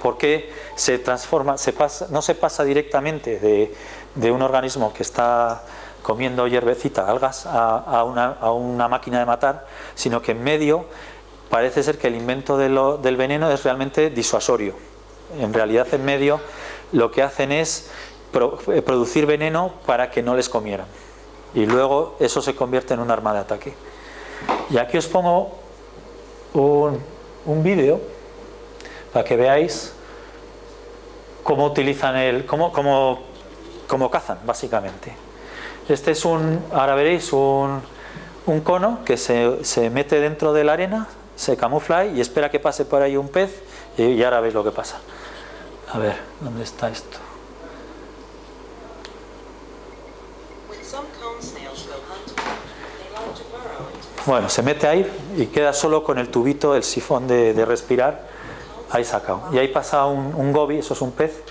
Speaker 2: ¿por qué se transforma? No se pasa directamente de un organismo que está comiendo hierbecita, algas, a una máquina de matar, sino que en medio parece ser que el invento del veneno es realmente disuasorio. En realidad, en medio lo que hacen es producir veneno para que no les comieran, y luego eso se convierte en un arma de ataque. Y aquí os pongo un vídeo para que veáis cómo utilizan cómo cazan, básicamente. Este es ahora veréis un cono que se mete dentro de la arena, se camufla ahí y espera que pase por ahí un pez, y ahora veis lo que pasa. A ver, ¿dónde está esto? Bueno, se mete ahí y queda solo con el tubito, el sifón de respirar, ahí sacado. Y ahí pasa un gobi, eso es un pez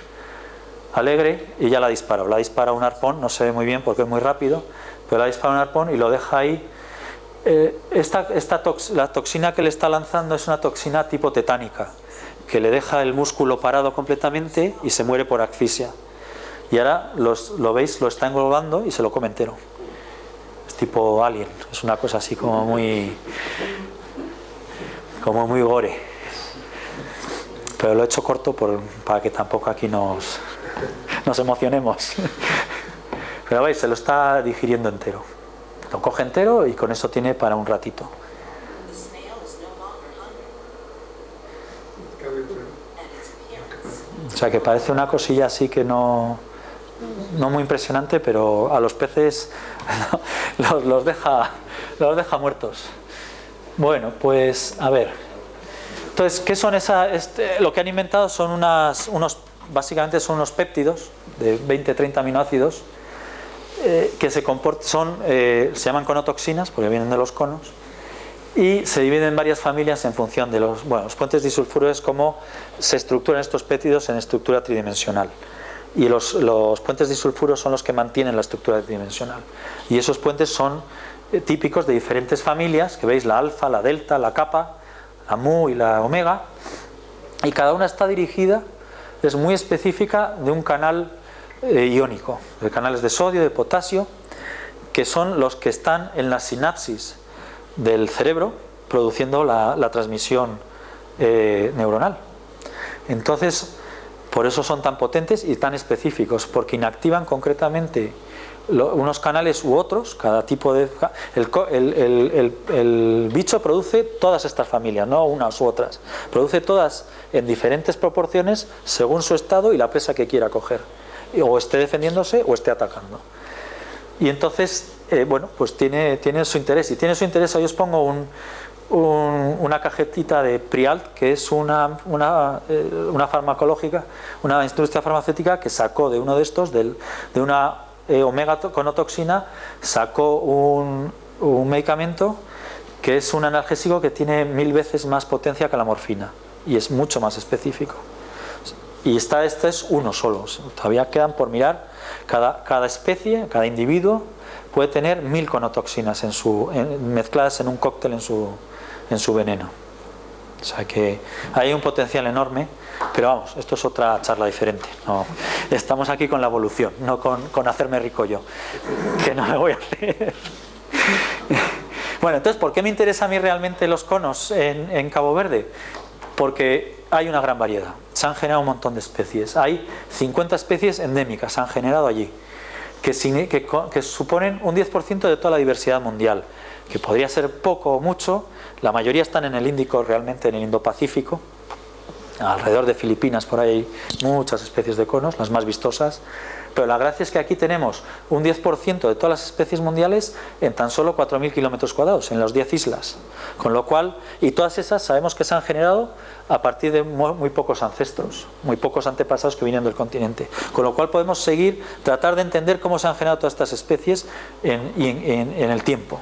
Speaker 2: alegre, y ya la dispara. La dispara un arpón, no se ve muy bien porque es muy rápido, pero la dispara un arpón y lo deja ahí. La toxina que le está lanzando es una toxina tipo tetánica, que le deja el músculo parado completamente y se muere por asfixia. Y ahora lo veis, lo está englobando y se lo come entero. Es tipo Alien, es una cosa así como muy gore. Pero lo he hecho corto para que tampoco aquí nos emocionemos. Pero veis, se lo está digiriendo entero. Lo coge entero y con eso tiene para un ratito. O sea que parece una cosilla así que no muy impresionante, pero a los peces los deja muertos. Bueno, pues a ver. Entonces, ¿qué son lo que han inventado? Son básicamente son unos péptidos de 20-30 aminoácidos que se llaman conotoxinas porque vienen de los conos y se dividen en varias familias en función de los puentes disulfuro es como se estructuran estos péptidos en estructura tridimensional. Y los puentes disulfuros son los que mantienen la estructura tridimensional. Y esos puentes son típicos de diferentes familias, que veis la alfa, la delta, la kappa, la mu y la omega. Y cada una está dirigida, es muy específica de un canal iónico, de canales de sodio, de potasio, que son los que están en la sinapsis del cerebro, produciendo la transmisión neuronal. Entonces, por eso son tan potentes y tan específicos, porque inactivan concretamente unos canales u otros, cada tipo de... El bicho produce todas estas familias, no unas u otras. Produce todas en diferentes proporciones según su estado y la presa que quiera coger. O esté defendiéndose o esté atacando. Y entonces, pues tiene su interés. Y tiene su interés, hoy os pongo una cajetita de Prialt, que es una farmacológica, una industria farmacéutica que sacó de uno de estos, de una omega conotoxina, sacó un medicamento que es un analgésico que tiene 1000 veces más potencia que la morfina y es mucho más específico. Y este es uno solo, todavía quedan por mirar. Cada especie, cada individuo puede tener 1000 conotoxinas mezcladas en un cóctel en su veneno. O sea que hay un potencial enorme, pero vamos, esto es otra charla diferente. No, estamos aquí con la evolución, no con hacerme rico yo, que no me voy a hacer. Bueno, entonces, ¿por qué me interesa a mí realmente los conos en Cabo Verde? Porque hay una gran variedad, se han generado un montón de especies, hay 50 especies endémicas, se han generado allí, que suponen un 10% de toda la diversidad mundial, que podría ser poco o mucho. La mayoría están en el Índico, realmente en el Indo-Pacífico, alrededor de Filipinas, por ahí hay muchas especies de conos, las más vistosas, pero la gracia es que aquí tenemos un 10% de todas las especies mundiales en tan solo 4.000 kilómetros cuadrados, en las 10 islas, con lo cual, y todas esas sabemos que se han generado a partir de muy pocos ancestros, muy pocos antepasados que vienen del continente, con lo cual podemos tratar de entender cómo se han generado todas estas especies en el tiempo.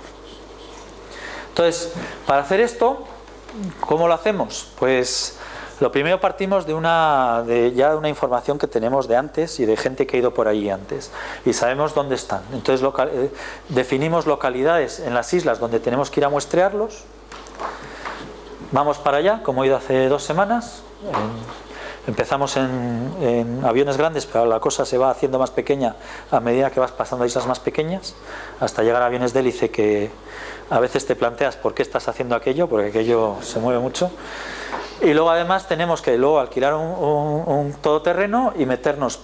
Speaker 2: Entonces, para hacer esto, ¿cómo lo hacemos? Pues lo primero partimos de una información que tenemos de antes y de gente que ha ido por ahí antes y sabemos dónde están. Entonces definimos localidades en las islas donde tenemos que ir a muestrearlos. Vamos para allá, como he ido hace 2 semanas. Empezamos en aviones grandes, pero la cosa se va haciendo más pequeña a medida que vas pasando a islas más pequeñas, hasta llegar a aviones de hélice que a veces te planteas por qué estás haciendo aquello, porque aquello se mueve mucho. Y luego además tenemos que alquilar un todoterreno y meternos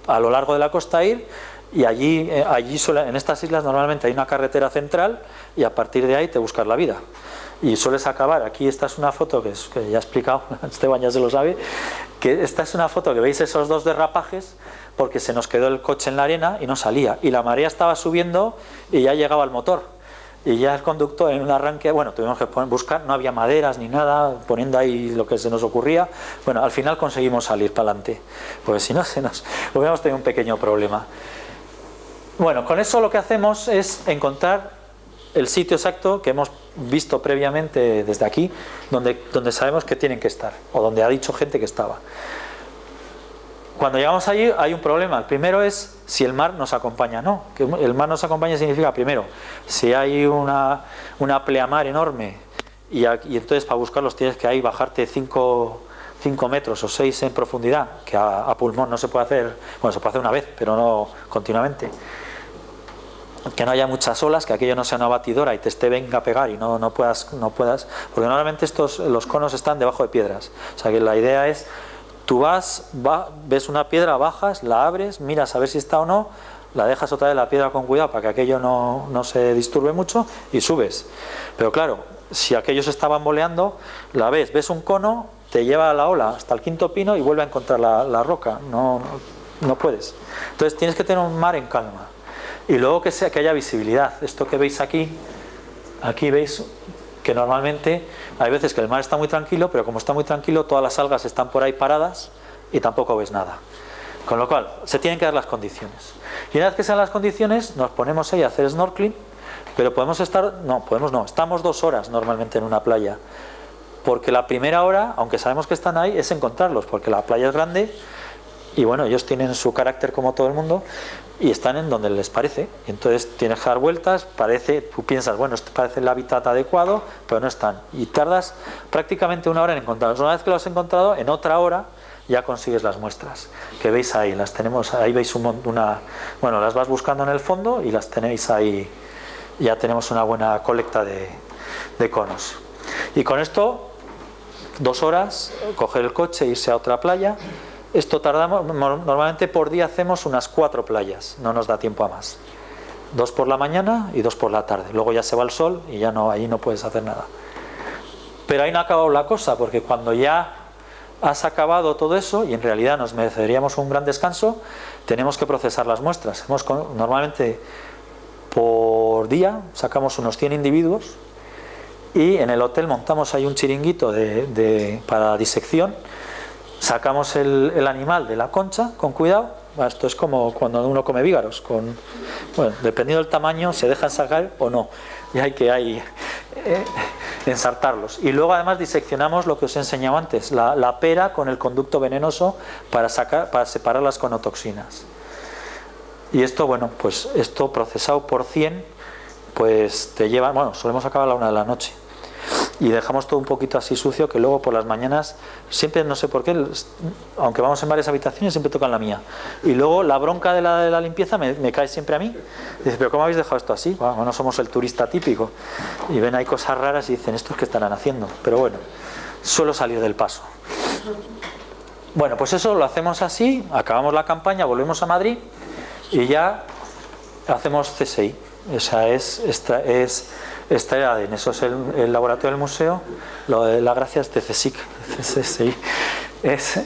Speaker 2: a lo largo de la costa y en estas islas normalmente hay una carretera central y a partir de ahí te buscas la vida. Y sueles acabar, aquí esta es una foto que ya he explicado, Esteban ya se lo sabe, que esta es una foto que veis esos 2 derrapajes porque se nos quedó el coche en la arena y no salía. Y la marea estaba subiendo y ya llegaba el motor. Y ya el conductor en un arranque, tuvimos que buscar, no había maderas ni nada, poniendo ahí lo que se nos ocurría. Bueno, al final conseguimos salir para adelante, porque si no hubiéramos tenido un pequeño problema. Bueno, con eso lo que hacemos es encontrar el sitio exacto que hemos visto previamente desde aquí, donde sabemos que tienen que estar, o donde ha dicho gente que estaba. Cuando llegamos allí hay un problema. El primero es si el mar nos acompaña. No, que el mar nos acompaña significa, primero, si hay una pleamar enorme y entonces para buscarlos tienes que bajarte 5 metros o 6 en profundidad, que a pulmón no se puede hacer, se puede hacer una vez, pero no continuamente. que no haya muchas olas, que aquello no sea una batidora y te esté venga a pegar y no puedas, porque normalmente los conos están debajo de piedras. O sea que la idea es, tú ves una piedra, bajas, la abres, miras a ver si está o no, la dejas otra vez la piedra con cuidado para que aquello no se disturbe mucho y subes. Pero claro, si aquello se está bamboleando, la ves un cono, te lleva a la ola hasta el quinto pino y vuelve a encontrar la roca. No puedes. Entonces tienes que tener un mar en calma. Y luego que haya visibilidad. Esto que veis aquí veis que normalmente hay veces que el mar está muy tranquilo, pero como está muy tranquilo, todas las algas están por ahí paradas y tampoco ves nada. Con lo cual, se tienen que dar las condiciones. Y una vez que sean las condiciones, nos ponemos ahí a hacer snorkeling, pero estamos 2 horas normalmente en una playa. Porque la primera hora, aunque sabemos que están ahí, es encontrarlos, porque la playa es grande y bueno, ellos tienen su carácter como todo el mundo y están en donde les parece. Y entonces tienes que dar vueltas, tú piensas, bueno, esto parece el hábitat adecuado, pero no están. Y tardas prácticamente 1 hora en encontrarlos. Una vez que los has encontrado, en otra hora ya consigues las muestras, que veis ahí, las tenemos, ahí veis las vas buscando en el fondo y las tenéis ahí, ya tenemos una buena colecta de conos. Y con esto, 2 horas, coger el coche e irse a otra playa. Esto tardamos, normalmente por día hacemos unas 4 playas, no nos da tiempo a más. 2 por la mañana y 2 por la tarde. Luego ya se va el sol y ya ahí no puedes hacer nada. Pero ahí no ha acabado la cosa, porque cuando ya has acabado todo eso, y en realidad nos mereceríamos un gran descanso, tenemos que procesar las muestras. Normalmente por día sacamos unos 100 individuos y en el hotel montamos ahí un chiringuito para disección. Sacamos el animal de la concha con cuidado. Esto es como cuando uno come vígaros, dependiendo del tamaño se dejan sacar o no, y hay que ensartarlos. Y luego además diseccionamos lo que os he enseñado antes, la pera con el conducto venenoso para separar las conotoxinas. Y esto, pues esto procesado por 100, pues te lleva, solemos acabar a la 1 de la noche. Y dejamos todo un poquito así sucio, que luego por las mañanas siempre, no sé por qué, aunque vamos en varias habitaciones, siempre tocan la mía. Y luego la bronca de la limpieza me cae siempre a mí. Dice, pero ¿cómo habéis dejado esto así? Bueno, no somos el turista típico. Y ven ahí cosas raras y dicen, ¿estos qué estarán haciendo? Pero bueno, suelo salir del paso. Bueno, pues eso lo hacemos así, acabamos la campaña, volvemos a Madrid y ya hacemos CSI. Esa es extraer ADN, eso es el laboratorio del museo. La gracia es de CSIC. Es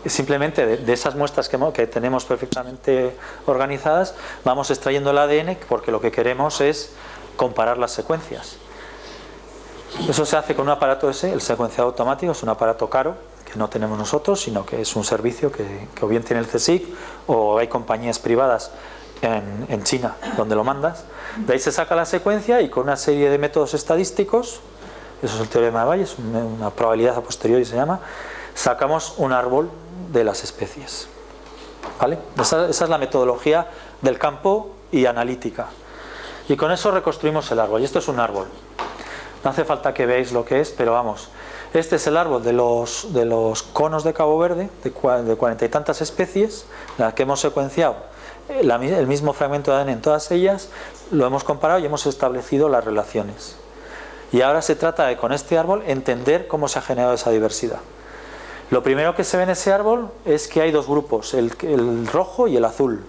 Speaker 2: simplemente de esas muestras que tenemos perfectamente organizadas, vamos extrayendo el ADN porque lo que queremos es comparar las secuencias. Eso se hace con un aparato el secuenciado automático, es un aparato caro que no tenemos nosotros, sino que es un servicio que o bien tiene el CSIC o hay compañías privadas en China donde lo mandas. De ahí se saca la secuencia y con una serie de métodos estadísticos, eso es el teorema de Bayes, una probabilidad a posteriori se llama, sacamos un árbol de las especies. ¿Vale? Esa es la metodología del campo y analítica. Y con eso reconstruimos el árbol. Y esto es un árbol. No hace falta que veáis lo que es, pero vamos. Este es el árbol de los conos de Cabo Verde, de 40 y tantas especies, las que hemos secuenciado. El mismo fragmento de ADN en todas ellas, lo hemos comparado y hemos establecido las relaciones. Y ahora se trata de, con este árbol, entender cómo se ha generado esa diversidad. Lo primero que se ve en ese árbol es que hay 2 grupos, el rojo y el azul.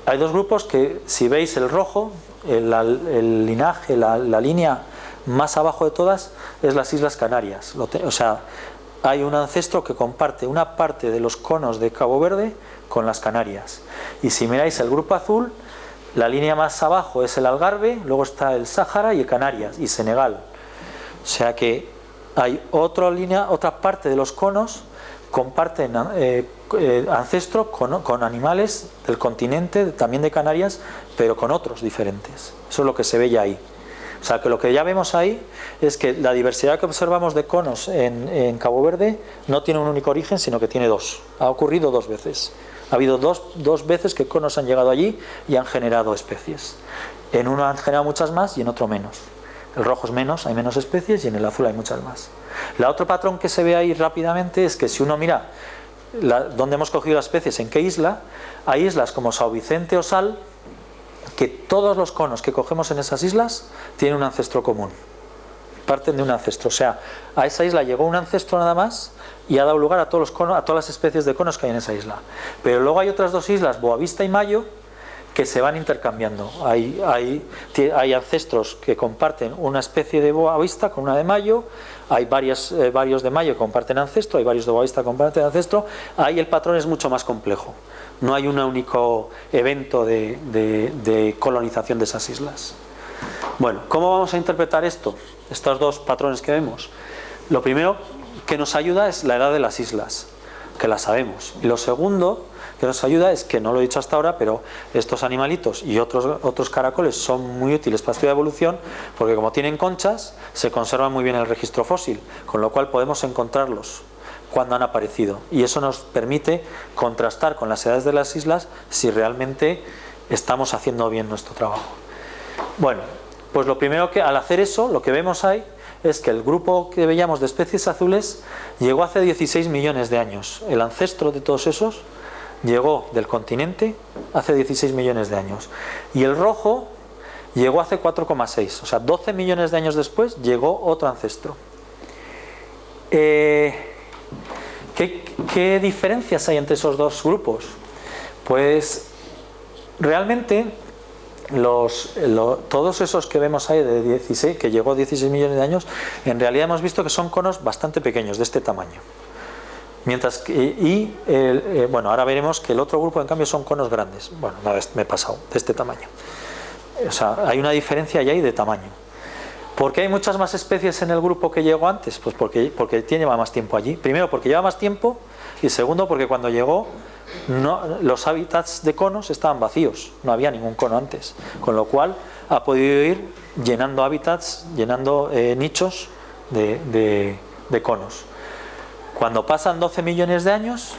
Speaker 2: Hay 2 grupos que, si veis el rojo, el linaje, la línea más abajo de todas, es las Islas Canarias. O sea, hay un ancestro que comparte una parte de los conos de Cabo Verde con las Canarias. Y si miráis el grupo azul, la línea más abajo es el Algarve, luego está el Sáhara y Canarias y Senegal. O sea que hay otra parte de los conos comparten ancestro con animales del continente, también de Canarias, pero con otros diferentes. Eso es lo que se ve ya ahí. O sea que lo que ya vemos ahí es que la diversidad que observamos de conos en Cabo Verde no tiene un único origen, sino que tiene 2. Ha ocurrido 2 veces. Ha habido dos veces que conos han llegado allí y han generado especies. En uno han generado muchas más y en otro menos. El rojo es menos, hay menos especies, y en el azul hay muchas más. El otro patrón que se ve ahí rápidamente es que si uno mira dónde hemos cogido las especies, en qué isla, hay islas como Sao Vicente o Sal, que todos los conos que cogemos en esas islas tienen un ancestro común. Parten de un ancestro. O sea, a esa isla llegó un ancestro nada más y ha dado lugar a todos los conos, a todas las especies de conos que hay en esa isla. Pero luego hay otras dos islas, Boavista y Mayo, que se van intercambiando. Hay ancestros que comparten una especie de Boavista con una de Mayo, hay varios de Mayo que comparten ancestro, hay varios de Boavista que comparten ancestro. Ahí el patrón es mucho más complejo. No hay un único evento de colonización de esas islas. Bueno, ¿cómo vamos a interpretar esto? Estos dos patrones que vemos. Lo primero que nos ayuda es la edad de las islas, que la sabemos. Y lo segundo que nos ayuda es que, no lo he dicho hasta ahora, pero estos animalitos y otros caracoles son muy útiles para estudiar evolución, porque como tienen conchas, se conservan muy bien el registro fósil, con lo cual podemos encontrarlos cuando han aparecido. Y eso nos permite contrastar con las edades de las islas si realmente estamos haciendo bien nuestro trabajo. Bueno, pues lo primero que, al hacer eso, lo que vemos ahí es que el grupo que veíamos de especies azules llegó hace 16 millones de años. El ancestro de todos esos llegó del continente hace 16 millones de años. Y el rojo llegó hace 4,6. O sea, 12 millones de años después llegó otro ancestro. ¿Qué diferencias hay entre esos dos grupos? Pues realmente todos esos que vemos ahí de 16, que llegó 16 millones de años, en realidad hemos visto que son conos bastante pequeños, de este tamaño. Mientras que, bueno, ahora veremos que el otro grupo en cambio son conos grandes. Bueno, una vez me he pasado, de este tamaño. O sea, hay una diferencia ya ahí de tamaño. ¿Por qué hay muchas más especies en el grupo que llegó antes? Pues porque lleva más tiempo allí. Primero porque lleva más tiempo y segundo porque cuando llegó los hábitats de conos estaban vacíos, no había ningún cono antes, con lo cual ha podido ir llenando hábitats, llenando nichos de conos. Cuando pasan 12 millones de años,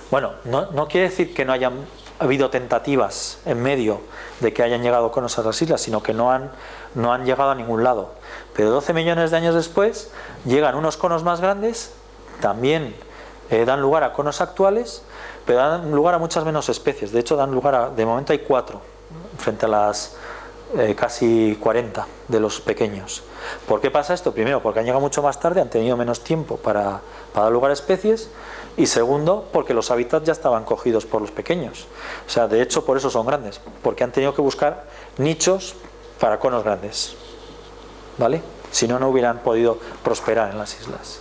Speaker 2: bueno, no quiere decir que no hayan habido tentativas en medio de que hayan llegado conos a las islas, sino que no han llegado a ningún lado. Pero 12 millones de años después llegan unos conos más grandes, también dan lugar a conos actuales, pero dan lugar a muchas menos especies. De hecho, dan lugar de momento hay 4 frente a las casi 40 de los pequeños. ¿Por qué pasa esto? Primero, porque han llegado mucho más tarde, han tenido menos tiempo para dar lugar a especies, y segundo, porque los hábitats ya estaban cogidos por los pequeños. O sea, de hecho, por eso son grandes, porque han tenido que buscar nichos para conos grandes, ¿vale? Si no, no hubieran podido prosperar en las islas.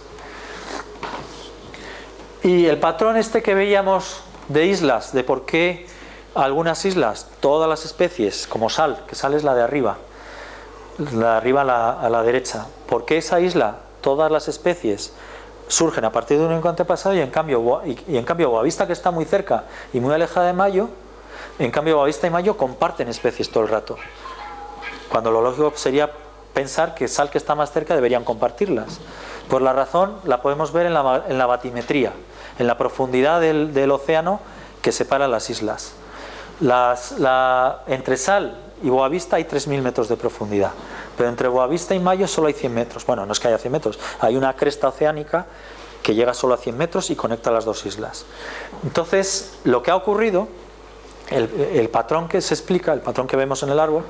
Speaker 2: Y el patrón este que veíamos de islas, de por qué algunas islas, todas las especies, como sal, que sal es la de arriba a la derecha, por qué esa isla, todas las especies surgen a partir de un único antepasado, y en cambio Boavista, que está muy cerca y muy alejada de Mayo, en cambio Boavista y Mayo comparten especies todo el rato, cuando lo lógico sería pensar que sal, que está más cerca, deberían compartirlas. Pues la razón la podemos ver en la batimetría, en la profundidad del océano que separa las islas. Entre Sal y Boavista hay 3.000 metros de profundidad, pero entre Boavista y Mayo solo hay 100 metros. Bueno, no es que haya 100 metros, hay una cresta oceánica que llega solo a 100 metros y conecta las dos islas. Entonces, lo que ha ocurrido, el patrón que se explica, el patrón que vemos en el árbol,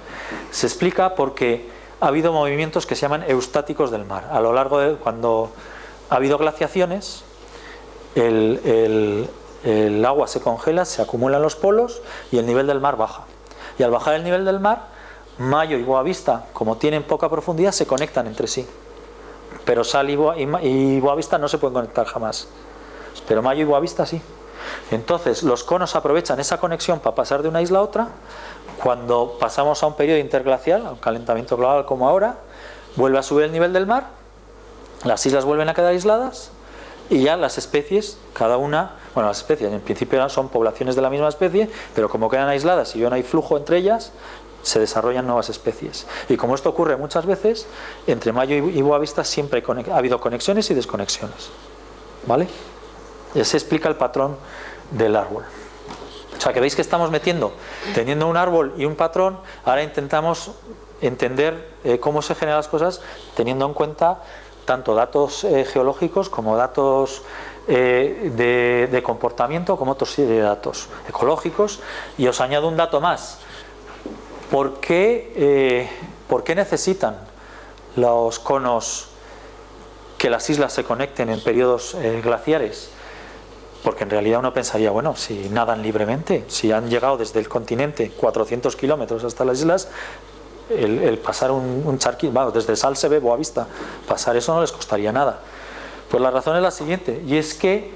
Speaker 2: se explica porque ha habido movimientos que se llaman eustáticos del mar. A lo largo de cuando ha habido glaciaciones, el agua se congela, se acumula en los polos y el nivel del mar baja. Y al bajar el nivel del mar, Mayo y Boavista, como tienen poca profundidad, se conectan entre sí. Pero Sal y Boavista no se pueden conectar jamás. Pero Mayo y Boavista sí. Entonces los conos aprovechan esa conexión para pasar de una isla a otra. Cuando pasamos a un periodo interglacial, a un calentamiento global como ahora, vuelve a subir el nivel del mar, las islas vuelven a quedar aisladas y ya las especies, cada una, bueno, las especies en principio son poblaciones de la misma especie, pero como quedan aisladas y ya no hay flujo entre ellas, se desarrollan nuevas especies. Y como esto ocurre muchas veces, entre Mayo y Boavista siempre ha habido conexiones y desconexiones, ¿vale? Y se explica el patrón del árbol. O sea, que veis que estamos teniendo un árbol y un patrón. Ahora intentamos entender cómo se generan las cosas teniendo en cuenta tanto datos geológicos como datos de comportamiento, como otros datos ecológicos. Y os añado un dato más. ¿Por qué necesitan los conos que las islas se conecten en periodos glaciares? Porque en realidad uno pensaría, bueno, si nadan libremente, si han llegado desde el continente 400 kilómetros hasta las islas, el pasar un charquito, bueno, desde Salsebe, Boavista, pasar eso no les costaría nada. Pues la razón es la siguiente, y es que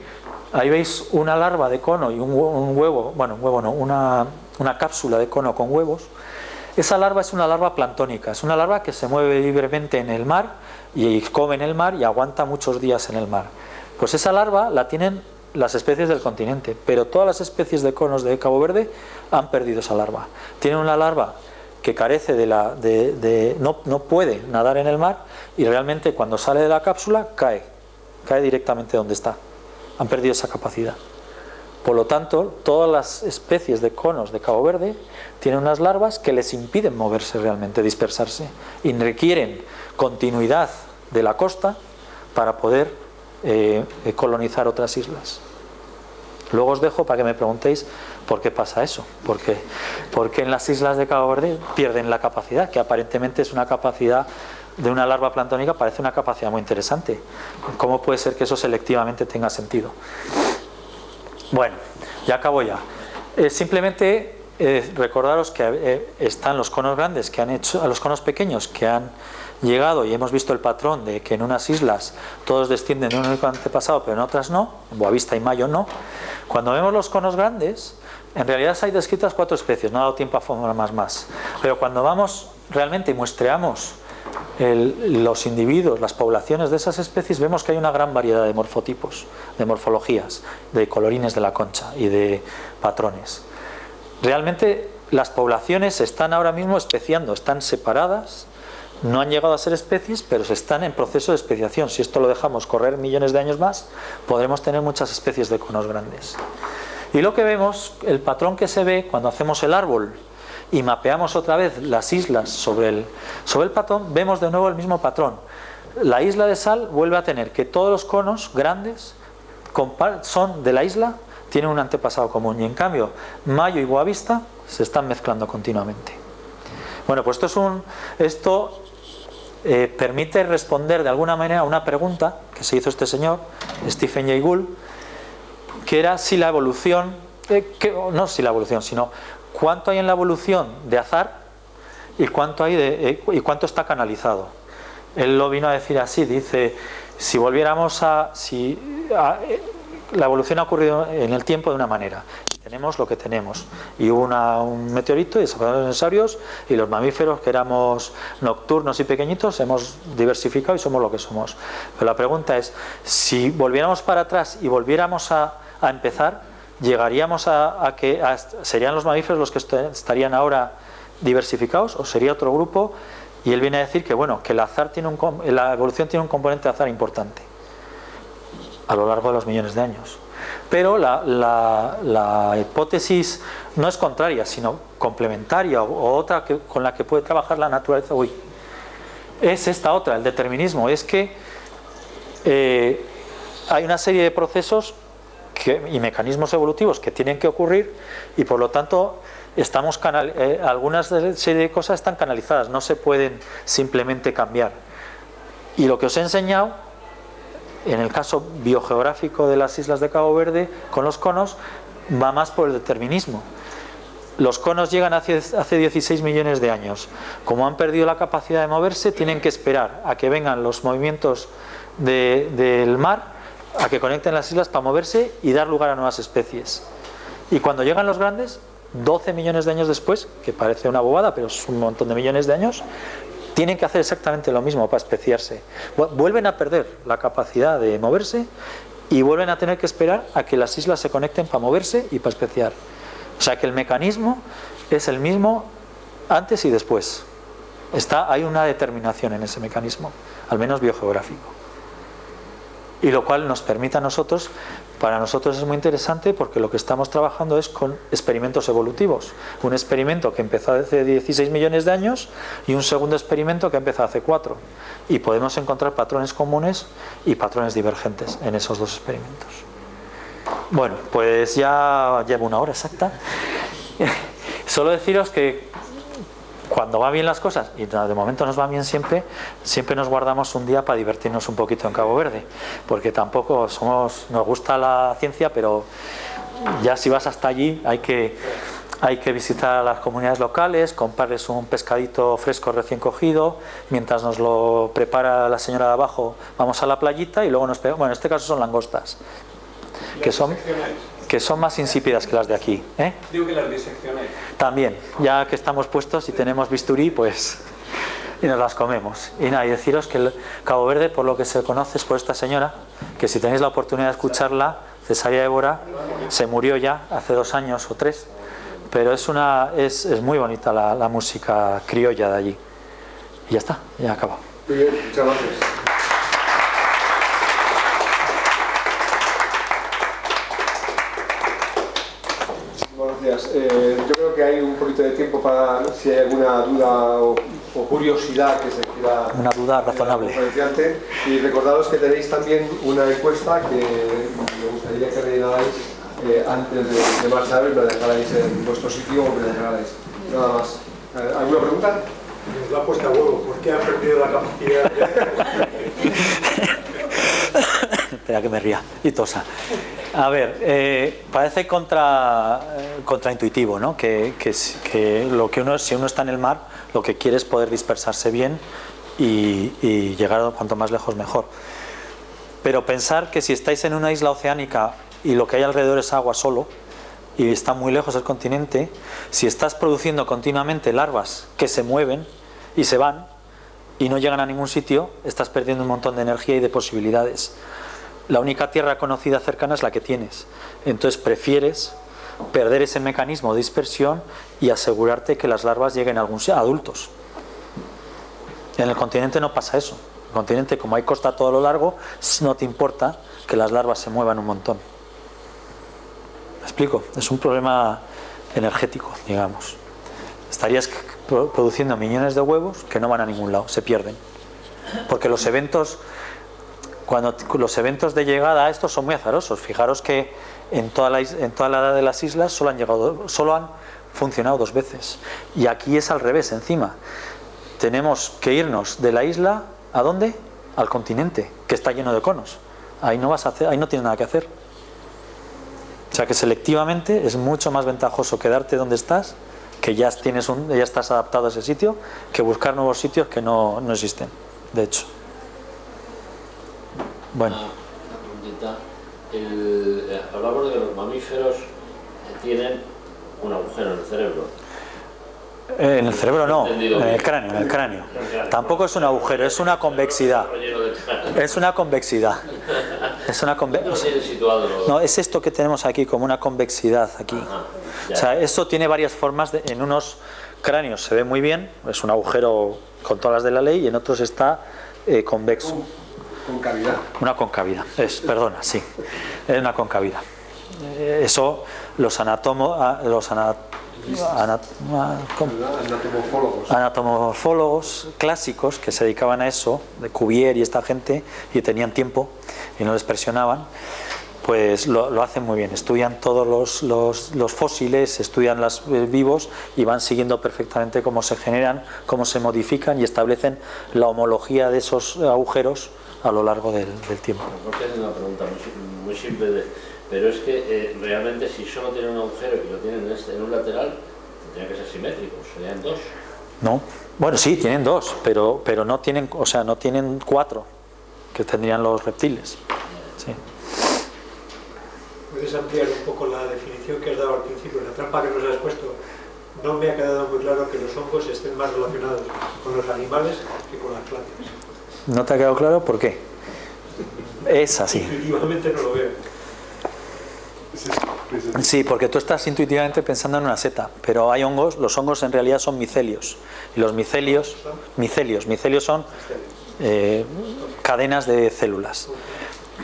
Speaker 2: ahí veis una larva de cono y un huevo, bueno, un huevo no, una cápsula de cono con huevos. Esa larva es una larva planctónica, es una larva que se mueve libremente en el mar y come en el mar y aguanta muchos días en el mar. Pues esa larva la tienen las especies del continente, pero todas las especies de conos de Cabo Verde han perdido esa larva. Tienen una larva que carece no puede nadar en el mar y realmente cuando sale de la cápsula cae directamente donde está. Han perdido esa capacidad. Por lo tanto, todas las especies de conos de Cabo Verde tienen unas larvas que les impiden moverse realmente, dispersarse, y requieren continuidad de la costa para poder colonizar otras islas. Luego os dejo para que me preguntéis por qué pasa eso, porque en las islas de Cabo Verde pierden la capacidad, que aparentemente es una capacidad de una larva planctónica, parece una capacidad muy interesante. ¿Cómo puede ser que eso selectivamente tenga sentido? Bueno, ya acabo ya. Simplemente recordaros que están los conos grandes que han hecho, a los conos pequeños que han llegado, y hemos visto el patrón de que en unas islas todos descienden de un único antepasado, pero en otras no, en Boavista y Mayo no. Cuando vemos los conos grandes, en realidad hay descritas 4 especies, no ha dado tiempo a formar más. Pero cuando vamos realmente y muestreamos los individuos, las poblaciones de esas especies, vemos que hay una gran variedad de morfotipos, de morfologías, de colorines de la concha y de patrones. Realmente las poblaciones están ahora mismo especiando, están separadas, no han llegado a ser especies, pero se están en proceso de especiación. Si esto lo dejamos correr millones de años más, podremos tener muchas especies de conos grandes. Y lo que vemos, el patrón que se ve cuando hacemos el árbol y mapeamos otra vez las islas sobre el patrón, vemos de nuevo el mismo patrón. La isla de Sal vuelve a tener que todos los conos grandes son de la isla, tienen un antepasado común, y en cambio Mayo y Boavista se están mezclando continuamente. Bueno, pues esto permite responder de alguna manera a una pregunta que se hizo este señor, Stephen Jay Gould, que era si la evolución, no si la evolución, sino cuánto hay en la evolución de azar y cuánto está canalizado. Él lo vino a decir así, dice, si volviéramos la evolución ha ocurrido en el tiempo de una manera, tenemos lo que tenemos, y hubo un meteorito y desaparecieron los dinosaurios, y los mamíferos, que éramos nocturnos y pequeñitos, hemos diversificado y somos lo que somos. Pero la pregunta es, si volviéramos para atrás y volviéramos a empezar, llegaríamos ¿serían los mamíferos los que estarían ahora diversificados o sería otro grupo? Y él viene a decir que bueno, que la evolución tiene un componente de azar importante a lo largo de los millones de años. Pero la hipótesis no es contraria, sino complementaria, o otra con la que puede trabajar la naturaleza hoy. Es esta otra, el determinismo. Es que hay una serie de procesos y mecanismos evolutivos que tienen que ocurrir, y por lo tanto algunas serie de cosas están canalizadas, no se pueden simplemente cambiar. Y lo que os he enseñado en el caso biogeográfico de las islas de Cabo Verde con los conos va más por el determinismo. Los conos llegan hace 16 millones de años. Como han perdido la capacidad de moverse, tienen que esperar a que vengan los movimientos del mar, a que conecten las islas para moverse y dar lugar a nuevas especies. Y cuando llegan los grandes, 12 millones de años después, que parece una bobada, pero es un montón de millones de años, tienen que hacer exactamente lo mismo para especiarse. Vuelven a perder la capacidad de moverse y vuelven a tener que esperar a que las islas se conecten para moverse y para especiar. O sea que el mecanismo es el mismo antes y después. Hay una determinación en ese mecanismo, al menos biogeográfico. Y lo cual nos permite a nosotros, para nosotros es muy interesante porque lo que estamos trabajando es con experimentos evolutivos. Un experimento que empezó hace 16 millones de años y un segundo experimento que empezó hace 4. Y podemos encontrar patrones comunes y patrones divergentes en esos dos experimentos. Bueno, pues ya llevo 1 hora exacta. Solo deciros que cuando va bien las cosas, y de momento nos va bien siempre, siempre nos guardamos un día para divertirnos un poquito en Cabo Verde, porque tampoco nos gusta la ciencia, pero ya si vas hasta allí hay que visitar a las comunidades locales, comprarles un pescadito fresco recién cogido, mientras nos lo prepara la señora de abajo vamos a la playita y luego nos pegamos. Bueno, en este caso son langostas, que son más insípidas que las de aquí, ¿eh?
Speaker 3: Digo que las diseccionáis.
Speaker 2: También, ya que estamos puestos y tenemos bisturí, pues y nos las comemos. Y nada, y deciros que el Cabo Verde, por lo que se conoce, es por esta señora, que si tenéis la oportunidad de escucharla, Cesárea Évora, se murió ya hace 2 años o 3, pero es muy bonita la música criolla de allí. Y ya está, ya acabo.
Speaker 1: Muy bien, muchas gracias. Gracias. Yo creo que hay un poquito de tiempo para si hay alguna duda o curiosidad que se quiera.
Speaker 2: Una duda razonable.
Speaker 1: Y recordaros que tenéis también una encuesta que me gustaría que rellenarais antes de marcharos, la dejarais en vuestro sitio o me dejarais. Nada más. ¿Alguna pregunta?
Speaker 3: Nos la ha puesto a huevo. ¿Por qué ha perdido la capacidad?
Speaker 2: Espera que me ría y tosa. A ver, parece contraintuitivo, ¿no? Que lo que si uno está en el mar, lo que quiere es poder dispersarse bien y llegar cuanto más lejos mejor. Pero pensar que si estáis en una isla oceánica y lo que hay alrededor es agua solo y está muy lejos del continente, si estás produciendo continuamente larvas que se mueven y se van y no llegan a ningún sitio, estás perdiendo un montón de energía y de posibilidades. La única tierra conocida cercana es la que tienes. Entonces prefieres perder ese mecanismo de dispersión y asegurarte que las larvas lleguen a algún sitio, adultos. En el continente no pasa eso. En el continente, como hay costa a todo lo largo, no te importa que las larvas se muevan un montón. ¿Me explico? Es un problema energético, digamos. Estarías produciendo millones de huevos que no van a ningún lado, se pierden. Porque los eventos de llegada a estos son muy azarosos. Fijaros que en toda la edad de las islas solo han funcionado 2 veces. Y aquí es al revés, encima. Tenemos que irnos de la isla, ¿a dónde? Al continente, que está lleno de conos. Ahí no tienes nada que hacer. O sea que selectivamente es mucho más ventajoso quedarte donde estás, que ya estás adaptado a ese sitio, que buscar nuevos sitios que no existen, de hecho. Bueno.
Speaker 4: Una preguntita. Hablamos de que los mamíferos tienen un agujero en el cerebro.
Speaker 2: En el cerebro no, en el cráneo. Tampoco es un agujero, es una convexidad. Es una convexidad. No, es esto que tenemos aquí, como una convexidad aquí. O sea, eso tiene varias formas. En unos cráneos se ve muy bien, es un agujero con todas las de la ley, y en otros está convexo.
Speaker 1: Concavidad.
Speaker 2: Una concavidad, perdona, sí, es una concavidad. Eso los anatomorfólogos clásicos que se dedicaban a eso, de Cuvier y esta gente, y tenían tiempo y no les presionaban, pues lo hacen muy bien. Estudian todos los fósiles, estudian los vivos y van siguiendo perfectamente cómo se generan, cómo se modifican y establecen la homología de esos agujeros a lo largo del tiempo.
Speaker 4: Porque es una pregunta muy simple, pero es que realmente si solo tienen un agujero y lo tienen en un lateral, tendría que ser simétrico, serían 2.
Speaker 2: No, bueno, sí, tienen 2, pero no tienen, no tienen 4 que tendrían los reptiles. Sí.
Speaker 3: ¿Puedes ampliar un poco la definición que has dado al principio? La trampa que nos has puesto, no me ha quedado muy claro que los hongos estén más relacionados con los animales que con las plantas.
Speaker 2: ¿No te ha quedado claro por qué? Es así.
Speaker 3: Intuitivamente no lo veo.
Speaker 2: Sí, porque tú estás intuitivamente pensando en una seta, pero hay hongos, los hongos en realidad son micelios. Y los micelios son cadenas de células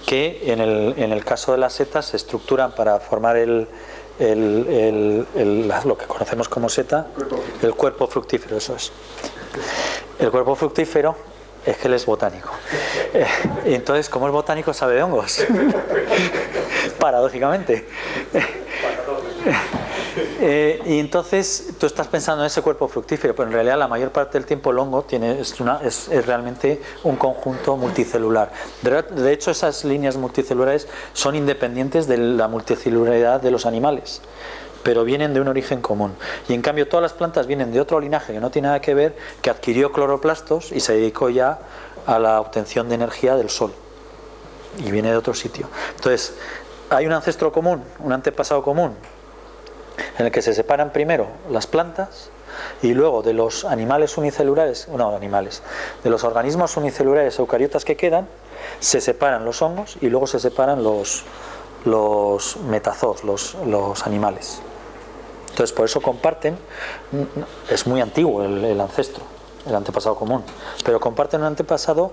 Speaker 2: que en el caso de las setas se estructuran para formar lo que conocemos como seta, el cuerpo fructífero, eso es. El cuerpo fructífero es que él es botánico. Y entonces, como es botánico, sabe de hongos. Paradójicamente. Y entonces tú estás pensando en ese cuerpo fructífero, pero en realidad la mayor parte del tiempo el hongo es realmente un conjunto multicelular. De hecho, esas líneas multicelulares son independientes de la multicelularidad de los animales, pero vienen de un origen común. Y en cambio todas las plantas vienen de otro linaje que no tiene nada que ver, que adquirió cloroplastos y se dedicó ya a la obtención de energía del sol. Y viene de otro sitio. Entonces, hay un ancestro común, un antepasado común, en el que se separan primero las plantas y luego de los animales unicelulares, de los organismos unicelulares eucariotas que quedan, se separan los hongos y luego se separan los metazoos, los animales. Entonces por eso comparten, es muy antiguo el ancestro, el antepasado común, pero comparten un antepasado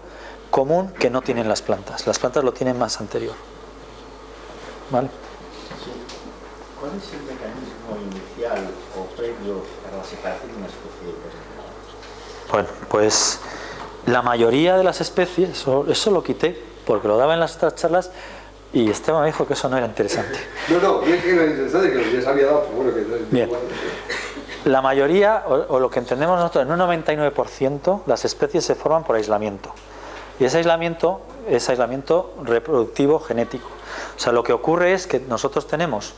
Speaker 2: común que no tienen las plantas lo tienen más anterior. ¿Vale?
Speaker 5: Sí. ¿Cuál es el mecanismo inicial o previo para la separación de una especie de otra?
Speaker 2: Bueno, pues la mayoría de las especies, eso lo quité porque lo daba en las otras charlas y Esteban me dijo que eso no era interesante.
Speaker 1: No, es que no era interesante, que ya se había dado, pues bueno, que
Speaker 2: Bien. La mayoría, o lo que entendemos nosotros, en un 99%, las especies se forman por aislamiento. Y ese aislamiento es aislamiento reproductivo genético. O sea, lo que ocurre es que nosotros tenemos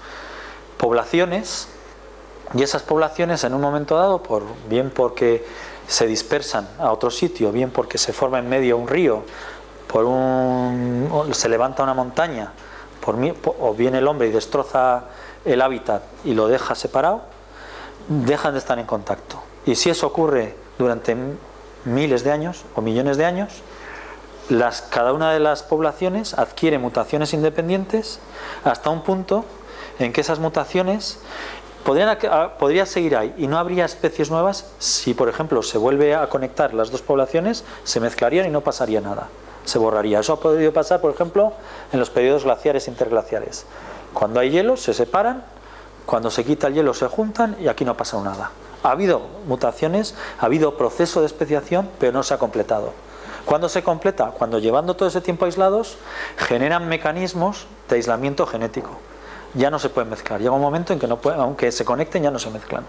Speaker 2: poblaciones y esas poblaciones en un momento dado, bien porque se dispersan a otro sitio, bien porque se forma en medio un río, se levanta una montaña, o viene el hombre y destroza el hábitat y lo deja separado, dejan de estar en contacto. Y si eso ocurre durante miles de años o millones de años, cada una de las poblaciones adquiere mutaciones independientes hasta un punto en que esas mutaciones podría seguir ahí y no habría especies nuevas. Si por ejemplo se vuelve a conectar las dos poblaciones, se mezclarían y no pasaría nada, se borraría. Eso ha podido pasar por ejemplo en los periodos glaciares e interglaciares. Cuando hay hielo se separan, cuando se quita el hielo se juntan y aquí no pasa nada. Ha habido mutaciones, ha habido proceso de especiación, pero no se ha completado. ¿Cuándo se completa? Cuando llevando todo ese tiempo aislados generan mecanismos de aislamiento genético. Ya no se pueden mezclar. Llega un momento en que aunque se conecten ya no se mezclan.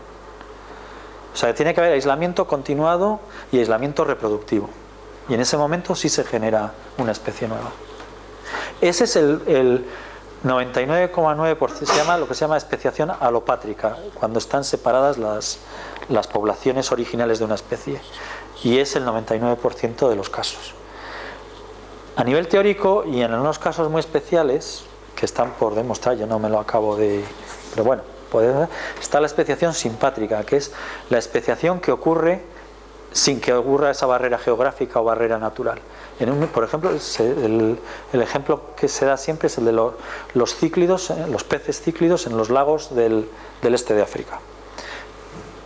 Speaker 2: O sea, tiene que haber aislamiento continuado y aislamiento reproductivo. Y en ese momento sí se genera una especie nueva. Ese es el 99,9%, se llama lo que se llama especiación alopátrica, cuando están separadas las poblaciones originales de una especie. Y es el 99% de los casos. A nivel teórico y en algunos casos muy especiales, que están por demostrar, yo no me lo acabo de... Pero bueno, está la especiación simpátrica, que es la especiación que ocurre sin que ocurra esa barrera geográfica o barrera natural. Por ejemplo, el ejemplo que se da siempre es el de los cíclidos, los peces cíclidos en los lagos del este de África.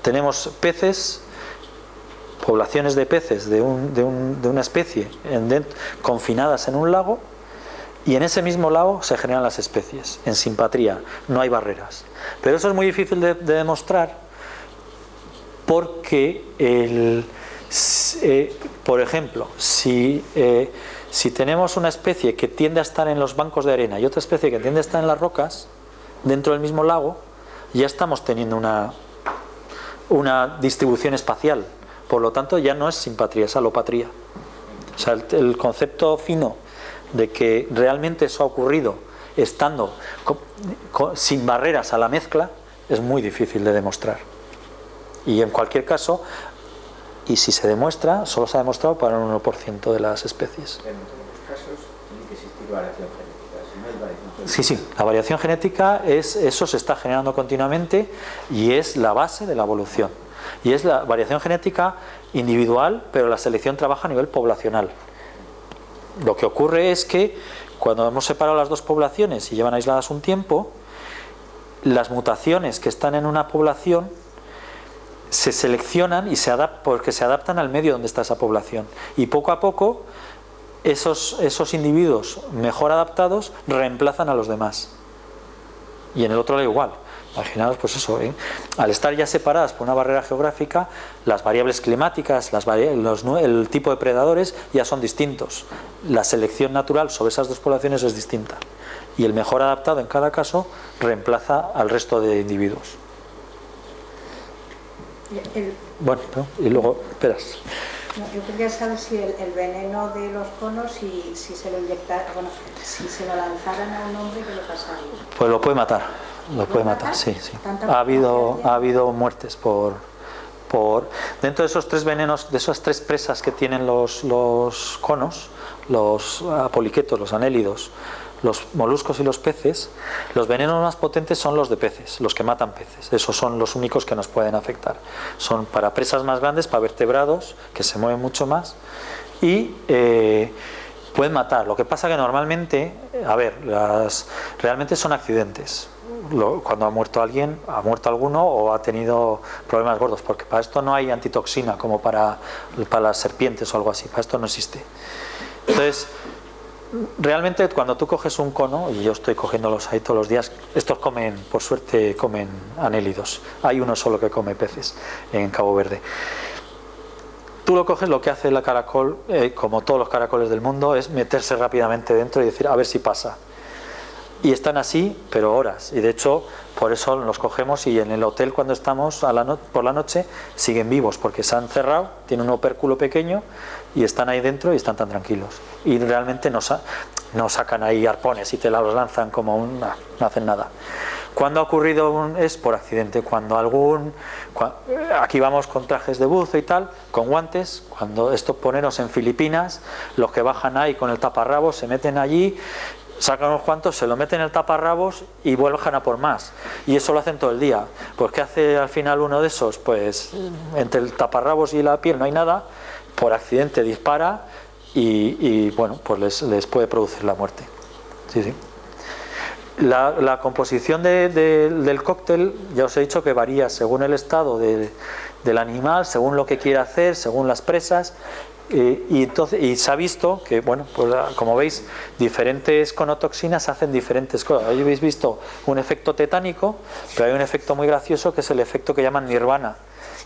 Speaker 2: Tenemos peces, poblaciones de peces de una especie confinadas en un lago, y en ese mismo lago se generan las especies, en simpatría, no hay barreras. Pero eso es muy difícil de demostrar porque, por ejemplo, si tenemos una especie que tiende a estar en los bancos de arena y otra especie que tiende a estar en las rocas, dentro del mismo lago, ya estamos teniendo una distribución espacial. Por lo tanto, ya no es simpatría, es alopatría. O sea, el concepto fino de que realmente eso ha ocurrido estando sin barreras a la mezcla es muy difícil de demostrar. Y en cualquier caso, y si se demuestra, solo se ha demostrado para un 1% de las especies.
Speaker 5: En todos los casos tiene que existir variación genética. Si no hay variación genética...
Speaker 2: Sí, la variación genética eso se está generando continuamente y es la base de la evolución. Y es la variación genética individual, pero la selección trabaja a nivel poblacional. Lo que ocurre es que cuando hemos separado las dos poblaciones y llevan aisladas un tiempo, las mutaciones que están en una población se seleccionan y porque se adaptan al medio donde está esa población. Y poco a poco esos individuos mejor adaptados reemplazan a los demás. Y en el otro lado igual. Imaginaos, pues eso, al estar ya separadas por una barrera geográfica, las variables climáticas, el tipo de predadores ya son distintos. La selección natural sobre esas dos poblaciones es distinta. Y el mejor adaptado en cada caso reemplaza al resto de individuos. Bueno, ¿no? Y luego, esperas.
Speaker 6: No, yo quería saber si el veneno de los conos, si se lo inyectara, bueno, si se lo lanzaran a un hombre, ¿qué le pasaría?
Speaker 2: Pues lo puede matar, sí, sí. Ha habido muertes por dentro de esos 3 venenos, de esas 3 presas que tienen los conos, los apoliquetos, los anélidos, los moluscos y los peces. Los venenos más potentes son los de peces, los que matan peces. Esos son los únicos que nos pueden afectar. Son para presas más grandes, para vertebrados que se mueven mucho más y pueden matar. Lo que pasa que normalmente, realmente son accidentes. Cuando ha muerto alguien, ha muerto alguno o ha tenido problemas gordos, porque para esto no hay antitoxina como para las serpientes o algo así. Para esto no existe. Entonces, realmente cuando tú coges un cono, y yo estoy cogiéndolos ahí todos los días, estos comen, por suerte comen anélidos. Hay uno solo que come peces en Cabo Verde. Tú lo coges, lo que hace la caracol, como todos los caracoles del mundo, es meterse rápidamente dentro y decir a ver si pasa. Y están así, pero horas. Y de hecho, por eso los cogemos y en el hotel cuando estamos por la noche siguen vivos, porque se han cerrado, tienen un opérculo pequeño y están ahí dentro y están tan tranquilos. Y realmente no sacan ahí arpones y te los lanzan como no hacen nada. Cuando ha ocurrido es por accidente, aquí vamos con trajes de buzo y tal, con guantes, cuando esto poneros en Filipinas, los que bajan ahí con el taparrabos se meten allí, sacan unos cuantos, se lo meten en el taparrabos y vuelven a por más. Y eso lo hacen todo el día. Pues ¿qué hace al final uno de esos? Pues entre el taparrabos y la piel no hay nada, por accidente dispara y bueno, pues les puede producir la muerte. Sí, sí. La composición del cóctel, ya os he dicho que varía según el estado del animal, según lo que quiera hacer, según las presas. Y se ha visto que, bueno, pues como veis, diferentes conotoxinas hacen diferentes cosas. Hoy habéis visto un efecto tetánico, pero hay un efecto muy gracioso que es el efecto que llaman nirvana,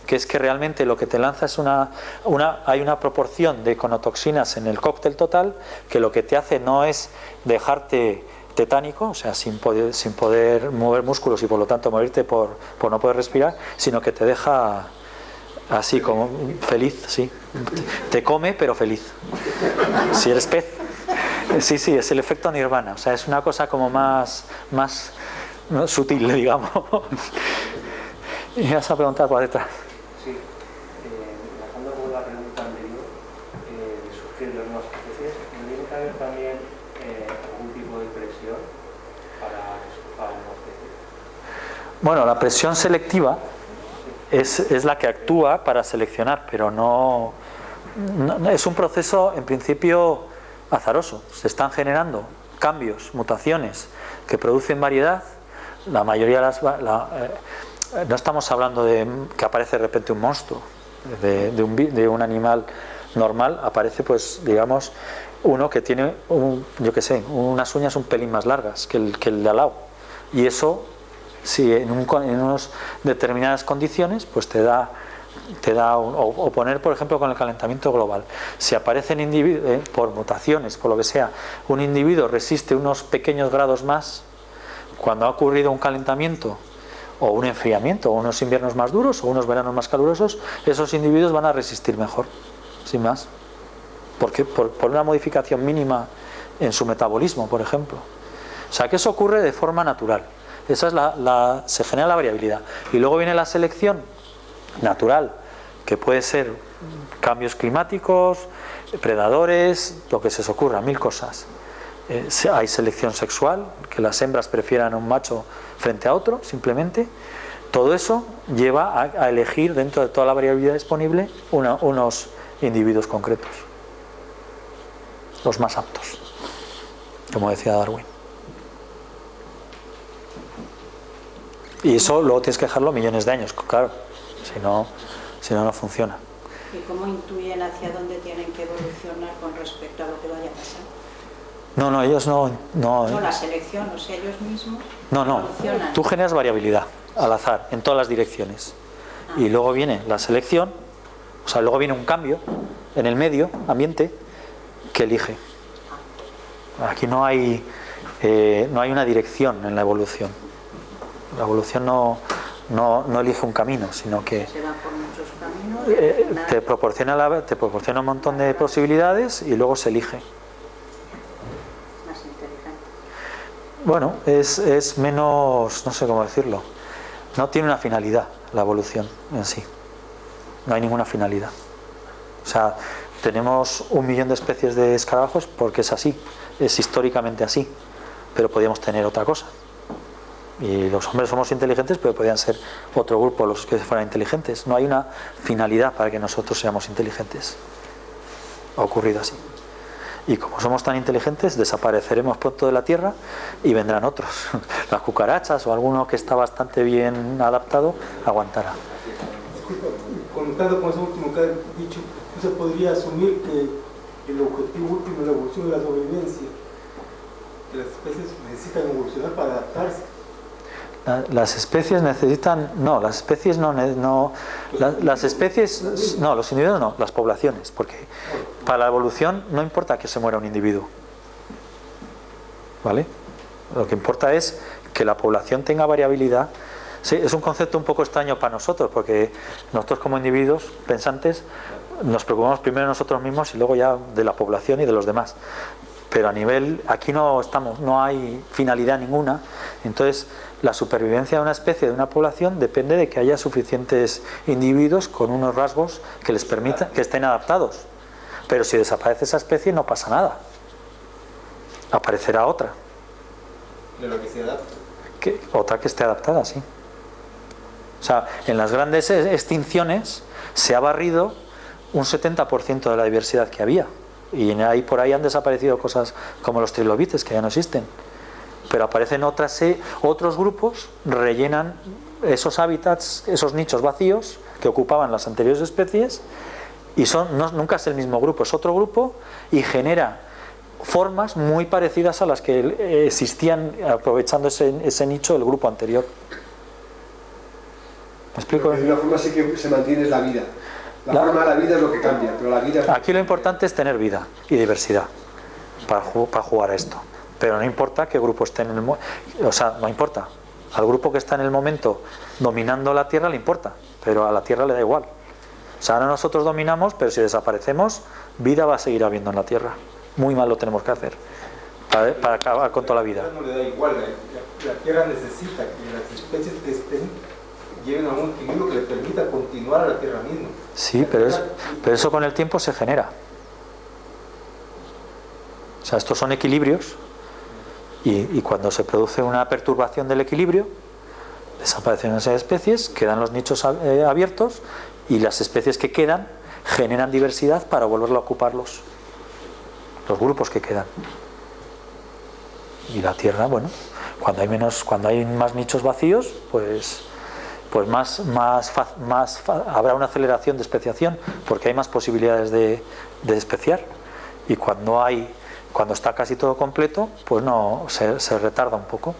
Speaker 2: que es que realmente lo que te lanza es hay una proporción de conotoxinas en el cóctel total que lo que te hace no es dejarte tetánico, o sea, sin poder mover músculos y por lo tanto morirte por no poder respirar, sino que te deja así como feliz, sí. Te come, pero feliz. Si eres pez. Sí, sí, es el efecto nirvana. O sea, es una cosa como más ¿no? sutil, digamos. Y vas a preguntar por detrás.
Speaker 7: Sí. Enlazando con la pregunta anterior, surgir las nuevas especies, ¿tiene que haber también algún tipo de presión para una especie?
Speaker 2: Bueno, la presión selectiva es la que actúa para seleccionar, pero no es un proceso en principio azaroso. Se están generando cambios, mutaciones que producen variedad. La mayoría de no estamos hablando de que aparece de repente un monstruo de un animal normal. Aparece, pues digamos, uno que tiene unas uñas un pelín más largas que el de al lado, y eso, si en unas determinadas condiciones, pues te da o poner, por ejemplo, con el calentamiento global, si aparecen individuos por mutaciones, por lo que sea, un individuo resiste unos pequeños grados más cuando ha ocurrido un calentamiento o un enfriamiento, o unos inviernos más duros o unos veranos más calurosos, esos individuos van a resistir mejor, sin más, porque por una modificación mínima en su metabolismo, por ejemplo. O sea, que eso ocurre de forma natural. Esa es se genera la variabilidad. Y luego viene la selección natural, que puede ser cambios climáticos, predadores, lo que se os ocurra, 1000 cosas. Hay selección sexual, que las hembras prefieran a un macho frente a otro, simplemente. Todo eso lleva a elegir dentro de toda la variabilidad disponible unos individuos concretos, los más aptos, como decía Darwin. Y eso luego tienes que dejarlo millones de años, claro, si no funciona.
Speaker 6: ¿Y cómo intuyen hacia dónde tienen que evolucionar con respecto a lo que vaya a pasar?
Speaker 2: No, ellos no.
Speaker 6: La selección, o sea, ellos mismos evolucionan.
Speaker 2: Tú generas variabilidad al azar en todas las direcciones. Y luego viene la selección, o sea, luego viene un cambio en el medio ambiente que elige. Aquí no hay una dirección en la evolución. La evolución no no elige un camino, sino que
Speaker 6: Se va por muchos caminos.
Speaker 2: te proporciona un montón de posibilidades y luego se elige.
Speaker 6: Más inteligente.
Speaker 2: Bueno, es menos, no sé cómo decirlo, no tiene una finalidad la evolución en sí, no hay ninguna finalidad. O sea, tenemos 1 millón de especies de escarabajos porque es así, es históricamente así, pero podíamos tener otra cosa. Y los hombres somos inteligentes, pero podían ser otro grupo los que fueran inteligentes. No hay una finalidad para que nosotros seamos inteligentes. Ha ocurrido así. Y como somos tan inteligentes, desapareceremos pronto de la Tierra y vendrán otros. Las cucarachas o alguno que está bastante bien adaptado aguantará.
Speaker 8: Disculpa, contando con eso último que has dicho, ¿se podría asumir que el objetivo último de la evolución es la sobrevivencia? Que las especies necesitan evolucionar para adaptarse.
Speaker 2: Las especies necesitan, no, las especies no, las especies, no, los individuos no, las poblaciones, porque para la evolución no importa que se muera un individuo, ¿vale? Lo que importa es que la población tenga variabilidad. Sí, es un concepto un poco extraño para nosotros, porque nosotros como individuos pensantes nos preocupamos primero de nosotros mismos y luego ya de la población y de los demás. Pero a nivel, aquí no hay finalidad ninguna, entonces la supervivencia de una especie, de una población, depende de que haya suficientes individuos con unos rasgos que les permitan, que estén adaptados. Pero si desaparece esa especie no pasa nada, aparecerá otra.
Speaker 8: De lo que se adapta.
Speaker 2: Otra que esté adaptada, sí. O sea, en las grandes extinciones se ha barrido un 70% de la diversidad que había. Y ahí por ahí han desaparecido cosas como los trilobites, que ya no existen. Pero aparecen otros grupos, rellenan esos hábitats, esos nichos vacíos que ocupaban las anteriores especies, y nunca es el mismo grupo, es otro grupo, y genera formas muy parecidas a las que existían aprovechando ese nicho del grupo anterior. ¿Me explico?
Speaker 1: Porque de una forma sí que se mantiene la vida. La forma de la vida es lo que cambia, pero la vida...
Speaker 2: Aquí lo importante es tener vida y diversidad para jugar a esto. Pero no importa qué grupo esté en el momento. O sea, no importa. Al grupo que está en el momento dominando la Tierra le importa, pero a la Tierra le da igual. O sea, ahora nosotros dominamos, pero si desaparecemos, vida va a seguir habiendo en la Tierra. Muy mal lo tenemos que hacer para acabar con toda la vida.
Speaker 8: No le da igual, la Tierra necesita que las especies que estén lleven a un equilibrio que le permita continuar a la Tierra misma.
Speaker 2: Sí, pero eso con el tiempo se genera. O sea, estos son equilibrios y cuando se produce una perturbación del equilibrio, desaparecen esas especies, quedan los nichos abiertos y las especies que quedan generan diversidad para volverlo a ocuparlos, los grupos que quedan. Y la Tierra, bueno, cuando hay más nichos vacíos, pues habrá una aceleración de especiación, porque hay más posibilidades de especiar. Y cuando está casi todo completo, pues no, se retarda un poco.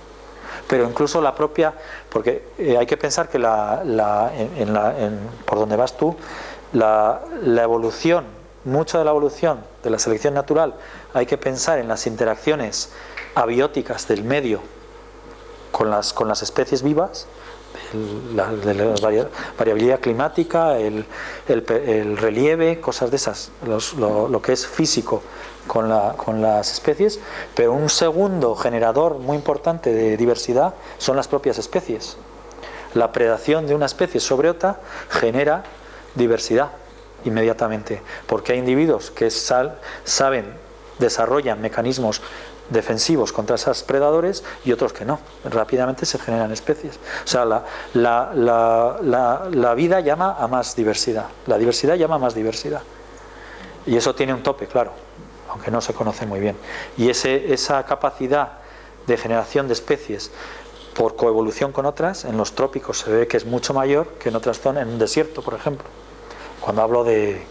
Speaker 2: Pero incluso la propia, porque hay que pensar que por donde vas tú, la evolución, mucho de la evolución de la selección natural, hay que pensar en las interacciones abióticas del medio con las especies vivas, la variabilidad climática, el relieve, cosas de esas, lo que es físico con las especies. Pero un segundo generador muy importante de diversidad son las propias especies. La predación de una especie sobre otra genera diversidad inmediatamente, porque hay individuos que desarrollan mecanismos defensivos contra esos predadores y otros que no. Rápidamente se generan especies. O sea, la vida llama a más diversidad. La diversidad llama a más diversidad. Y eso tiene un tope, claro, aunque no se conoce muy bien. Y esa capacidad de generación de especies por coevolución con otras, en los trópicos se ve que es mucho mayor que en otras zonas, en un desierto, por ejemplo. Cuando hablo de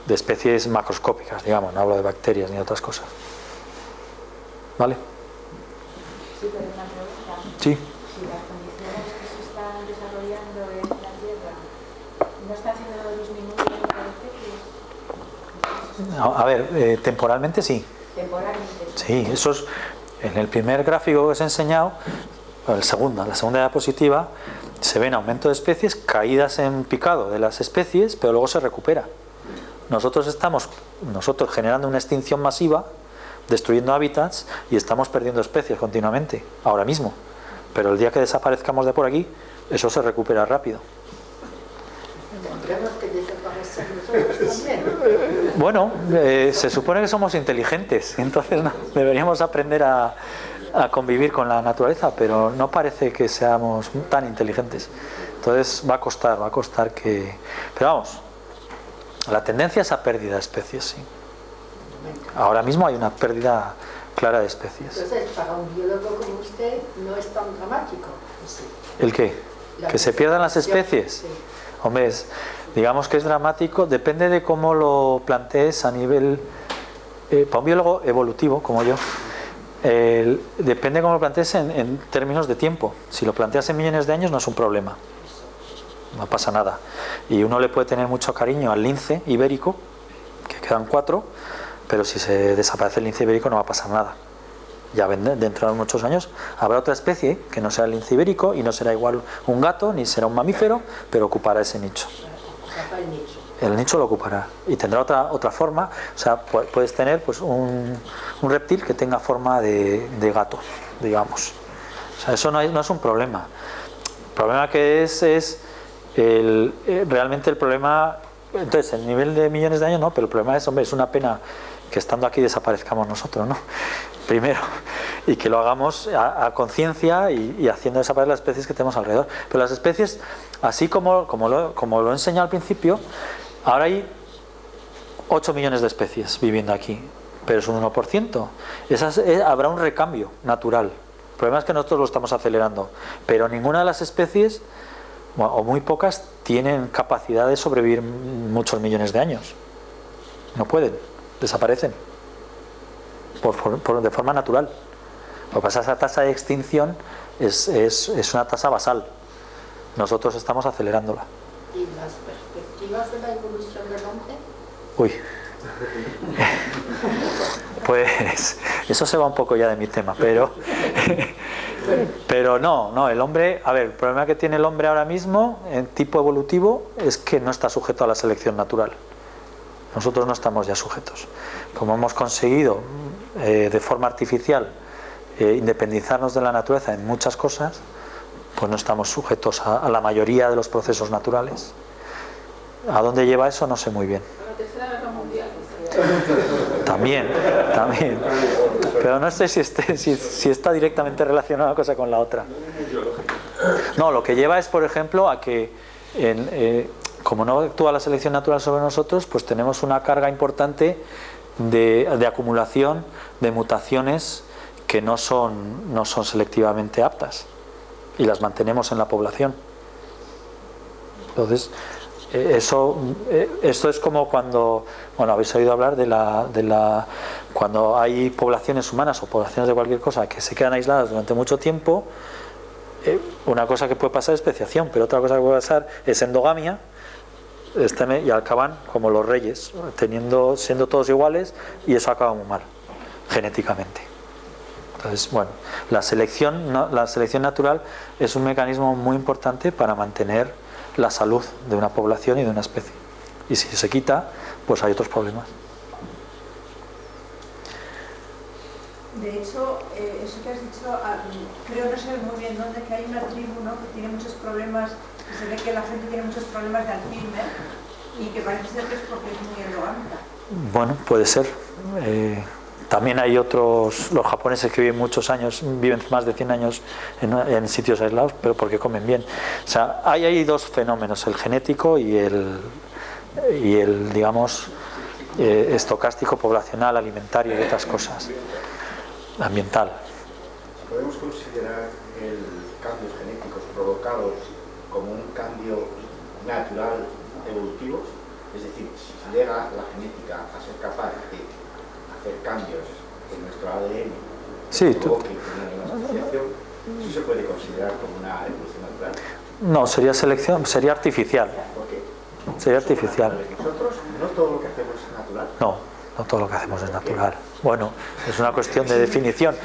Speaker 2: especies macroscópicas, digamos, no hablo de bacterias ni de otras cosas. ¿Vale?
Speaker 6: Sí, pero una pregunta.
Speaker 2: Sí.
Speaker 6: Si las condiciones que se están desarrollando en la Tierra no está haciendo disminuir el número de especies.
Speaker 2: No, a ver, temporalmente sí.
Speaker 6: Temporalmente.
Speaker 2: Sí, eso es en el primer gráfico que os he enseñado, la segunda diapositiva, Se ven aumento de especies, caídas en picado de las especies, pero luego se recupera. Nosotros estamos generando una extinción masiva, destruyendo hábitats y estamos perdiendo especies continuamente, ahora mismo. Pero el día que desaparezcamos de por aquí, eso se recupera rápido.
Speaker 9: Tendremos que desaparecer nosotros también.
Speaker 2: Bueno, se supone que somos inteligentes, entonces no, deberíamos aprender a convivir con la naturaleza, pero no parece que seamos tan inteligentes. Entonces va a costar que... Pero vamos, la tendencia es a pérdida de especies, sí. Ahora mismo hay una pérdida clara de especies.
Speaker 9: Entonces, para un biólogo como usted, no es tan dramático. Sí.
Speaker 2: ¿El qué? ¿Que se pierdan las especies?
Speaker 9: Sí.
Speaker 2: Hombre, digamos que es dramático, depende de cómo lo plantees a nivel... para un biólogo evolutivo, como yo, depende de cómo lo plantees en términos de tiempo. Si lo planteas en millones de años no es un problema, no pasa nada. Y uno le puede tener mucho cariño al lince ibérico, que quedan 4, pero si se desaparece el lince ibérico no va a pasar nada. Ya dentro de muchos años habrá otra especie que no será el lince ibérico y no será igual un gato ni será un mamífero, pero ocupará ese nicho. El nicho lo ocupará y tendrá otra forma. O sea, puedes tener pues un reptil que tenga forma de gato, digamos. O sea, eso no es un problema. El problema que es realmente el problema. Entonces, el nivel de millones de años no, pero el problema es, hombre, es una pena que estando aquí desaparezcamos nosotros, ¿no? Primero, y que lo hagamos a conciencia y haciendo desaparecer las especies que tenemos alrededor. Pero las especies, así como lo he enseñado al principio, ahora hay 8 millones de especies viviendo aquí, pero es un 1%. Habrá un recambio natural. El problema es que nosotros lo estamos acelerando, pero ninguna de las especies, o muy pocas, tienen capacidad de sobrevivir muchos millones de años. No pueden, desaparecen de forma natural. Lo que pasa es que esa tasa de extinción es una tasa basal. Nosotros estamos acelerándola.
Speaker 9: ¿Y las perspectivas de la evolución del hombre?
Speaker 2: Uy. Pues eso se va un poco ya de mi tema, pero no, el hombre, a ver, el problema que tiene el hombre ahora mismo en tipo evolutivo es que no está sujeto a la selección natural. Nosotros no estamos ya sujetos. Como hemos conseguido de forma artificial independizarnos de la naturaleza en muchas cosas, pues no estamos sujetos a la mayoría de los procesos naturales. ¿A dónde lleva eso? No sé muy bien.
Speaker 9: A la Tercera Guerra Mundial.
Speaker 2: También. Pero no sé si está directamente relacionada una cosa con la otra. No, lo que lleva es, por ejemplo, a que como no actúa la selección natural sobre nosotros, pues tenemos una carga importante de acumulación de mutaciones que no son selectivamente aptas y las mantenemos en la población. Entonces, esto es como cuando, bueno, habéis oído hablar cuando hay poblaciones humanas o poblaciones de cualquier cosa que se quedan aisladas durante mucho tiempo. Una cosa que puede pasar es especiación, pero otra cosa que puede pasar es endogamia, y acaban como los reyes, siendo todos iguales, y eso acaba muy mal genéticamente. Entonces, bueno, la selección natural es un mecanismo muy importante para mantener la salud de una población y de una especie. Y si se quita, pues hay otros problemas.
Speaker 6: De hecho, eso que has dicho, creo no sé muy bien dónde, que hay una tribu, ¿no?, que tiene muchos problemas, que se ve que la gente tiene muchos problemas de Alzheimer y que parece ser que es porque es muy endogámica.
Speaker 2: Bueno, puede ser. También hay otros, los japoneses que viven muchos años, viven más de 100 años en sitios aislados, pero porque comen bien. O sea, hay dos fenómenos, el genético y el digamos, estocástico, poblacional, alimentario y otras cosas. Ambiental.
Speaker 5: ¿Podemos considerar el cambios genéticos provocados como un cambio natural evolutivo? Es decir, si llega la genética a ser capaz de hacer cambios en nuestro ADN,
Speaker 2: sí,
Speaker 5: ¿eso se puede considerar como una evolución natural?
Speaker 2: No, sería selección, sería artificial.
Speaker 5: ¿Por qué?
Speaker 2: Sería artificial.
Speaker 5: ¿Nosotros no todo lo que hacemos es natural?
Speaker 2: No todo lo que hacemos es natural. Bueno, es una cuestión de definición.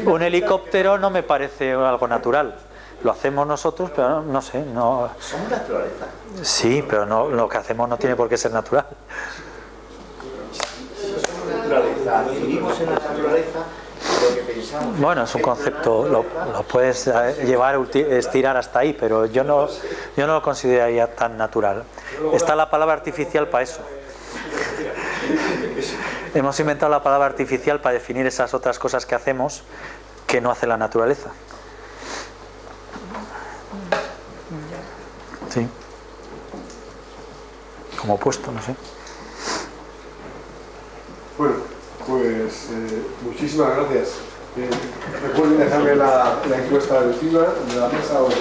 Speaker 2: Un helicóptero no me parece algo natural, Lo hacemos nosotros, pero no sé, no...
Speaker 5: Somos naturaleza.
Speaker 2: Sí, pero no, lo que hacemos no tiene por qué ser natural.
Speaker 5: Somos naturaleza. Vivimos en la naturaleza lo que pensamos.
Speaker 2: Bueno, es un concepto, lo puedes llevar, estirar hasta ahí, pero yo no lo consideraría tan natural. Está la palabra artificial para eso. Hemos inventado la palabra artificial para definir esas otras cosas que hacemos que no hace la naturaleza. Sí. Como opuesto, no sé.
Speaker 1: Bueno, pues muchísimas gracias. Recuerden dejarme la encuesta encima de la mesa o de